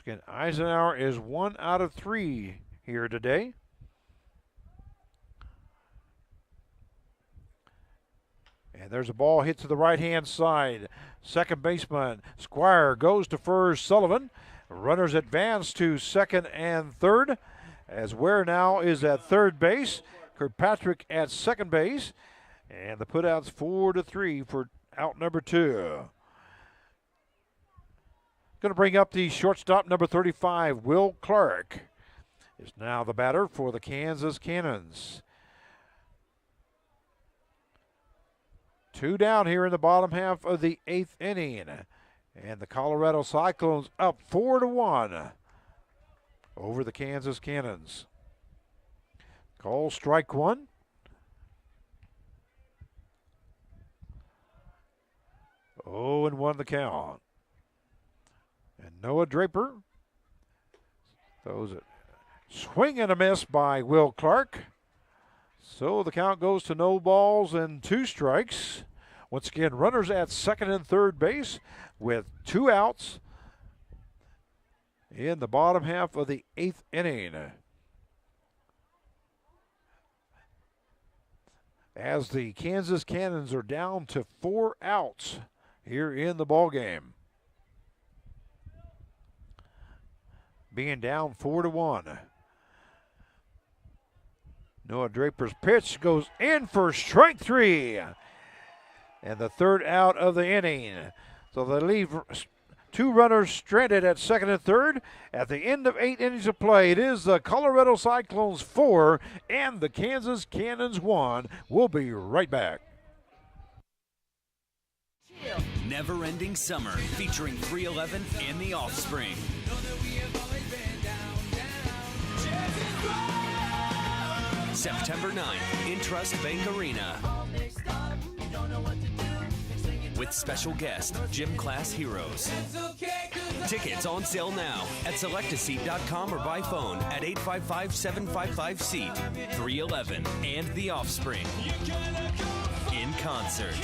Again, Eisenhower is 1 out of 3 here today. And there's a ball hit to the right-hand side. Second baseman Squire goes to first. Sullivan. Runners advance to second and third. As Ware now is at third base. Kirkpatrick at second base. And the putouts 4-3 for out number 2. Going to bring up the shortstop, number 35, Will Clark, is now the batter for the Kansas Cannons. 2 down here in the bottom half of the 8th inning. And the Colorado Cyclones up 4-1 over the Kansas Cannons. Call strike 1. Oh, and 1 the count. And Noah Draper throws it. Swing and a miss by Will Clark. So the count goes to no balls and 2 strikes. Once again, runners at second and third base with 2 outs in the bottom half of the 8th inning. As the Kansas Cannons are down to 4 outs here in the ballgame. Being down 4-1. Noah Draper's pitch goes in for strike 3. And the third out of the inning. So they leave 2 runners stranded at second and third. At the end of 8 innings of play, it is the Colorado Cyclones 4 and the Kansas Cannons 1. We'll be right back. Never-ending summer featuring 311 and The Offspring. September 9th in Trust Bank Arena. With special guest Gym Class Heroes. Tickets on sale now at selectaseat.com or by phone at 855-755-SEAT. 311 and The Offspring in concert.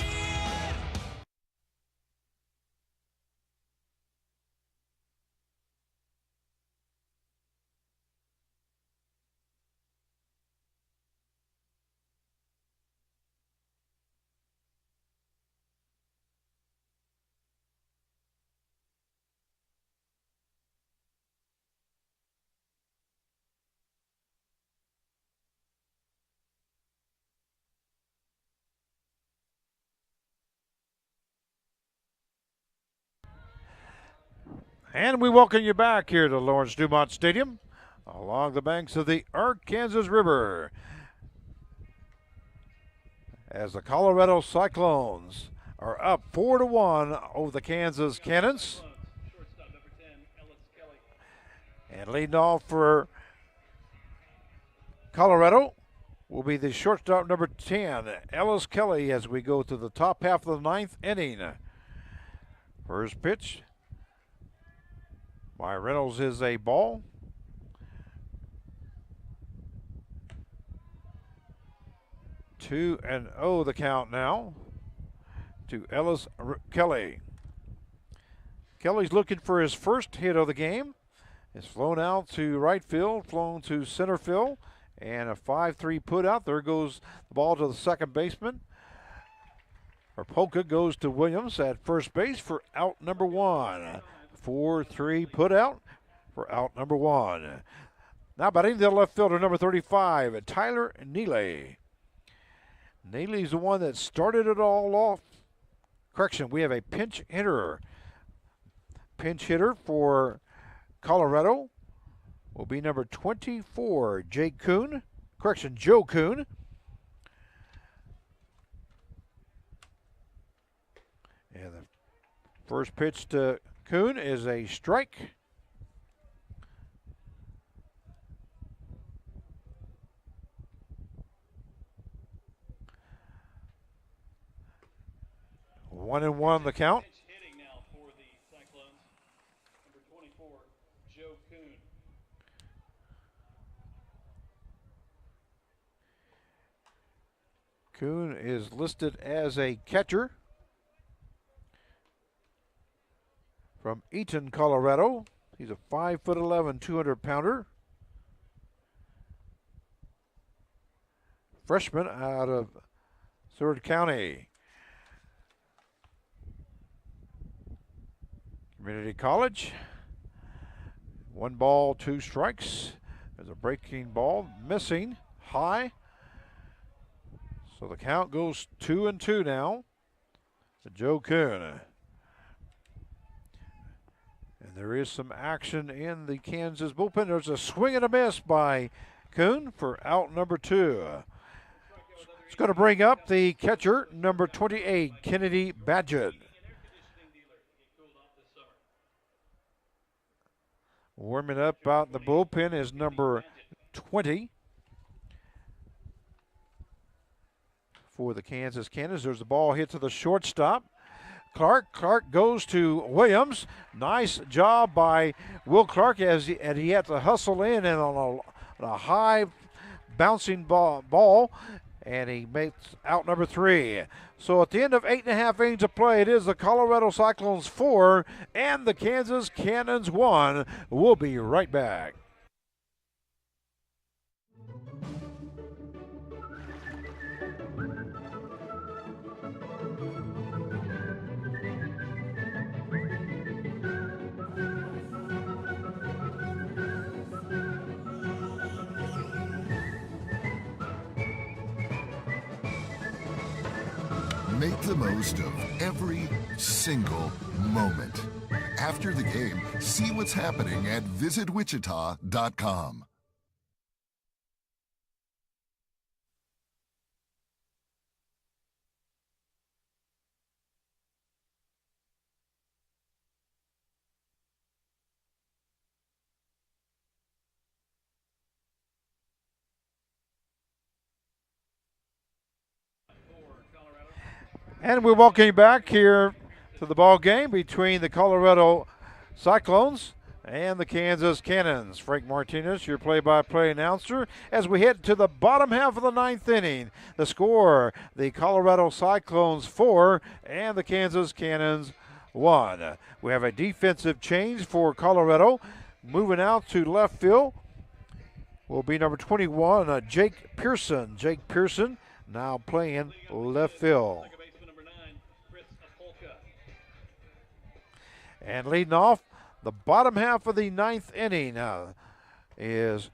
And we welcome you back here to Lawrence Dumont Stadium along the banks of the Arkansas River as the Colorado Cyclones are up 4-1 over the Kansas Cannons. And leading off for Colorado will be the shortstop number 10, Ellis Kelly, as we go to the top half of the 9th inning. First pitch by Reynolds is a ball. Two and oh the count now to Ellis Kelly. Kelly's looking for his first hit of the game. It's flown out to right field, flown to center field, and a 5-3 put out. There goes the ball to the second baseman. Opelka goes to Williams at first base for out number 1. 4-3 put out for out number 1. Now batting the left fielder, number 35, Tyler Neely. Neely's the one that started it all off. Correction, we have a pinch hitter. Pinch hitter for Colorado will be number 24, Joe Kuhn. And the first pitch to Kuhn is a strike. One and one the count. Hitting now for the Cyclones. Number 24, Joe Kuhn. Kuhn is listed as a catcher from Eaton, Colorado. He's a 5'11", 200-pounder. Freshman out of Seward County. Community College. 1 ball, 2 strikes. There's a breaking ball missing high. So the count goes 2-2 now to Joe Kuhn. And there is some action in the Kansas bullpen. There's a swing and a miss by Kuhn for out number 2. It's going to bring up the catcher, number 28, Kennedy Badgett. Warming up out in the bullpen is number 20 for the Kansas Cannons. There's the ball hit to the shortstop. Clark goes to Williams. Nice job by Will Clark and he had to hustle in and on a high bouncing ball, and he makes out number 3. So at the end of 8.5 innings of play, it is the Colorado Cyclones 4 and the Kansas Cannons 1. We'll be right back. Make the most of every single moment. After the game, see what's happening at visitwichita.com. And we're welcoming back here to the ball game between the Colorado Cyclones and the Kansas Cannons. Frank Martinez, your play-by-play announcer, as we head to the bottom half of the 9th inning. The score, the Colorado Cyclones 4 and the Kansas Cannons 1. We have a defensive change for Colorado. Moving out to left field will be number 21, Jake Pearson. Jake Pearson now playing left field. And leading off the bottom half of the 9th inning is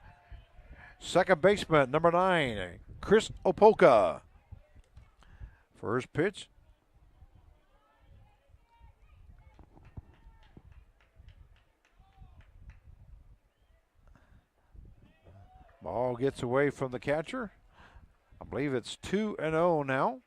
second baseman, number 9, Chris Opelka. First pitch. Ball gets away from the catcher. I believe it's 2-0 now.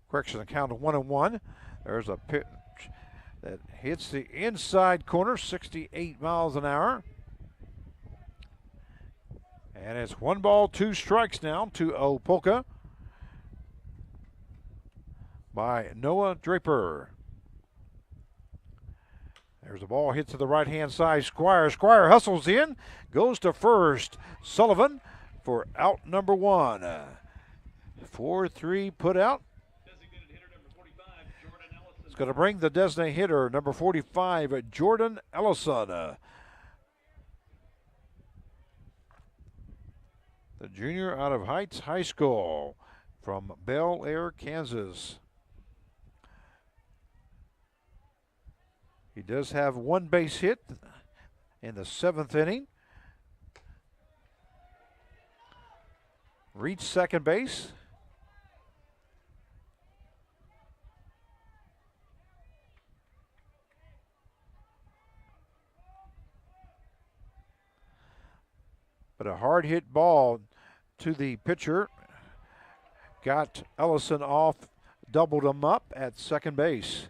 Correction, the count of 1-1. There's a pitch that hits the inside corner, 68 miles an hour. And it's 1 ball, 2 strikes now to Opelka by Noah Draper. There's a ball hit to the right-hand side. Squire hustles in, goes to first. Sullivan for out number 1. 4-3 put out. going to bring the designated hitter, number 45, Jordan Ellison. The junior out of Heights High School from Bel Air, Kansas. He does have one base hit in the 7th inning. Reached second base. But a hard hit ball to the pitcher got Ellison off, doubled him up at second base.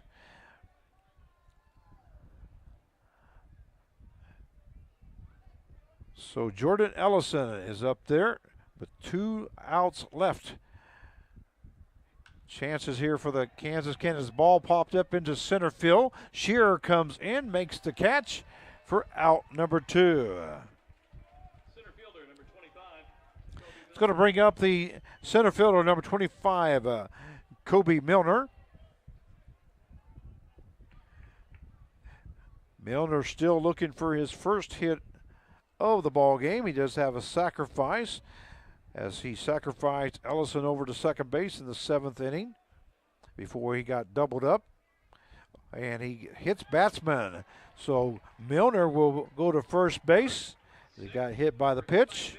So Jordan Ellison is up there with 2 outs left. Chances here for the Kansas Cannons. Ball popped up into center field. Shearer comes in, makes the catch for out number 2. It's going to bring up the center fielder, number 25, Kobe Milner. Milner still looking for his first hit of the ball game. He does have a sacrifice as he sacrificed Ellison over to second base in the 7th inning before he got doubled up. And he hits batsman. So Milner will go to first base. He got hit by the pitch.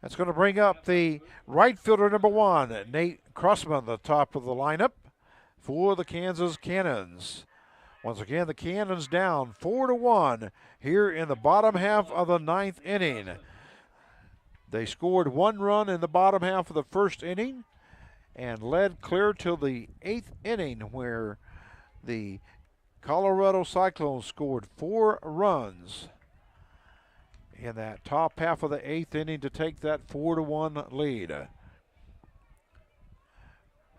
That's going to bring up the right fielder, number 1, Nate Crossman, the top of the lineup for the Kansas Cannons. Once again, the Cannons down 4-1 here in the bottom half of the 9th inning. They scored 1 run in the bottom half of the 1st inning and led clear till the 8th inning, where the Colorado Cyclones scored 4 runs in that top half of the 8th inning to take that 4-1 lead.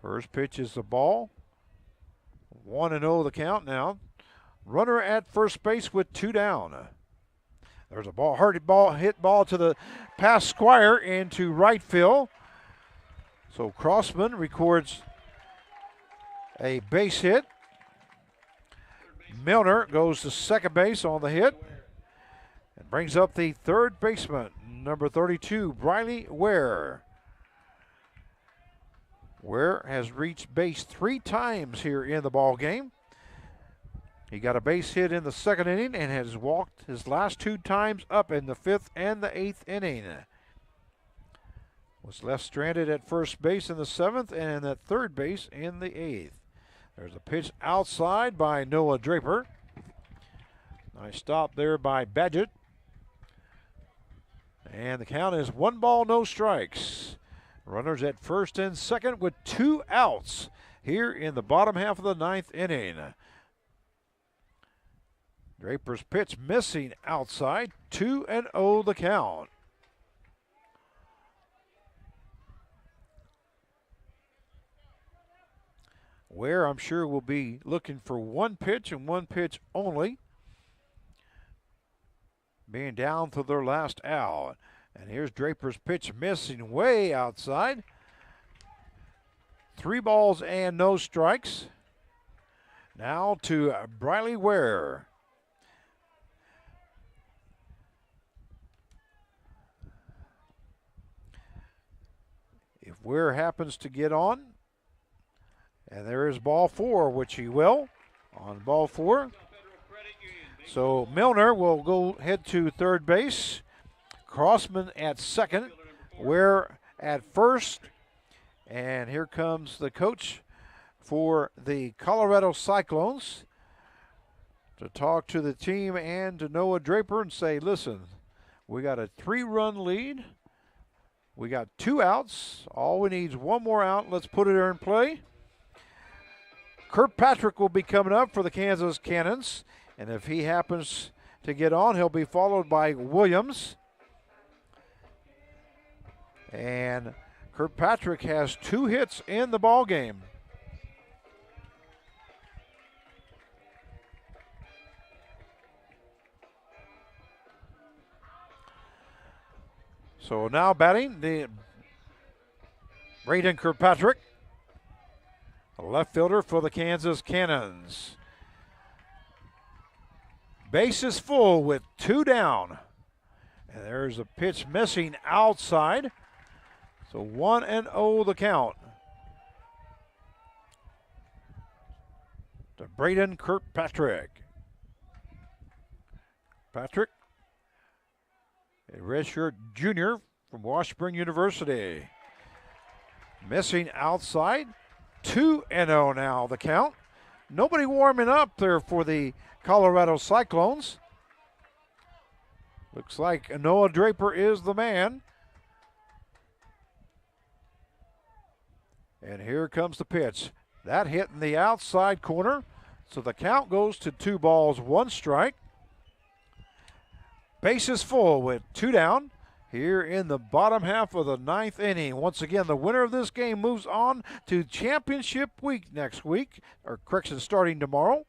First pitch is the ball. 1-0 the count now. Runner at first base with 2 down. There's a hit ball to the past Squire into right field. So Crossman records a base hit. Milner goes to second base on the hit. And brings up the third baseman, number 32, Briley Ware. Ware has reached base 3 times here in the ball game. He got a base hit in the 2nd inning and has walked his last 2 times up in the 5th and the 8th inning. Was left stranded at first base in the 7th and at third base in the 8th. There's a pitch outside by Noah Draper. Nice stop there by Badgett. And the count is 1 ball, no strikes. Runners at first and second with 2 outs here in the bottom half of the 9th inning. Draper's pitch missing outside, 2-0 the count. Ware, I'm sure, will be looking for 1 pitch and 1 pitch only, being down to their last out. And here's Draper's pitch missing way outside. 3 balls and no strikes. Now to Briley Ware. If Ware happens to get on, and there is ball 4, which he will on ball 4. So Milner will go head to third base. Crossman at second. Ware at first. And here comes the coach for the Colorado Cyclones to talk to the team and to Noah Draper and say, listen, we got a 3-run lead. We got 2 outs. All we need is 1 more out. Let's put it there in play. Kirkpatrick will be coming up for the Kansas Cannons. And if he happens to get on, he'll be followed by Williams. And Kirkpatrick has 2 hits in the ball game. So now batting, the Braden Kirkpatrick. a left fielder for the Kansas Cannons. Base is full with 2 down. And there's a pitch missing outside. So 1-0 the count. To Braden Kirkpatrick. Patrick, a redshirt junior from Washburn University. Missing outside. 2-0 now the count. Nobody warming up there for the Colorado Cyclones. Looks like Noah Draper is the man. And here comes the pitch. That hit in the outside corner. So the count goes to 2 balls, 1 strike. Base is full with 2 down here in the bottom half of the 9th inning. Once again, the winner of this game moves on to championship week next week, or correction, starting tomorrow.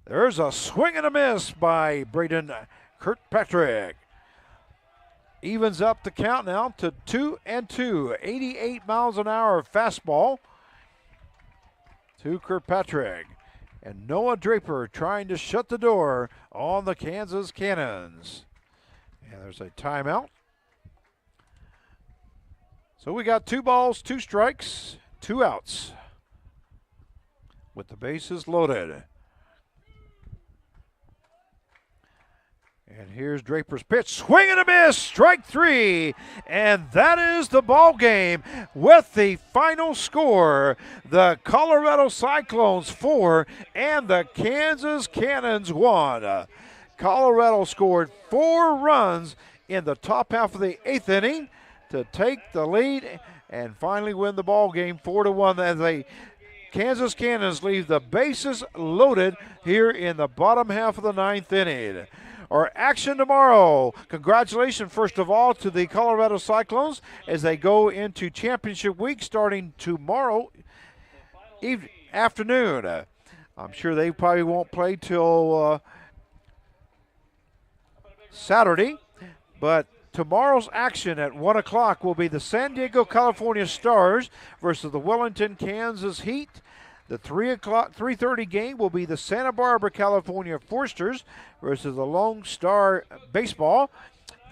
There's a swing and a miss by Braden Kirkpatrick. Evens up the count now to 2-2. 88 miles an hour fastball to Kirkpatrick. And Noah Draper trying to shut the door on the Kansas Cannons. And there's a timeout. So we got 2 balls, 2 strikes, 2 outs with the bases loaded. And here's Draper's pitch. Swing and a miss. Strike 3. And that is the ball game with the final score. The Colorado Cyclones 4 and the Kansas Cannons 1. Colorado scored 4 runs in the top half of the 8th inning to take the lead and finally win the ball game 4-1 as the Kansas Cannons leave the bases loaded here in the bottom half of the 9th inning. Our action tomorrow. Congratulations, first of all, to the Colorado Cyclones as they go into championship week starting tomorrow afternoon. I'm sure they probably won't play till Saturday, but tomorrow's action at 1 o'clock will be the San Diego, California Stars versus the Wellington, Kansas Heat. The 3:30 game will be the Santa Barbara, California Forsters versus the Lone Star Baseball.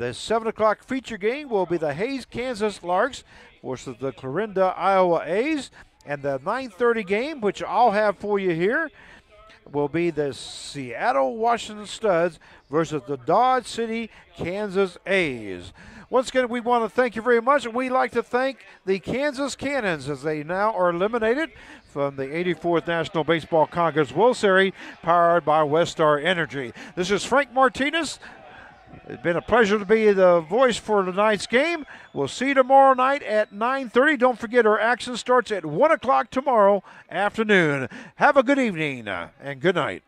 The 7 o'clock feature game will be the Hayes, Kansas Larks versus the Clarinda, Iowa A's. And the 9:30 game, which I'll have for you here, will be the Seattle Washington Studs versus the Dodge City, Kansas A's. Once again, we want to thank you very much, and we'd like to thank the Kansas Cannons as they now are eliminated from the 84th National Baseball Congress World Series, powered by Westar Energy. This is Frank Martinez. It's been a pleasure to be the voice for tonight's game. We'll see you tomorrow night at 9:30. Don't forget our action starts at 1 o'clock tomorrow afternoon. Have a good evening and good night.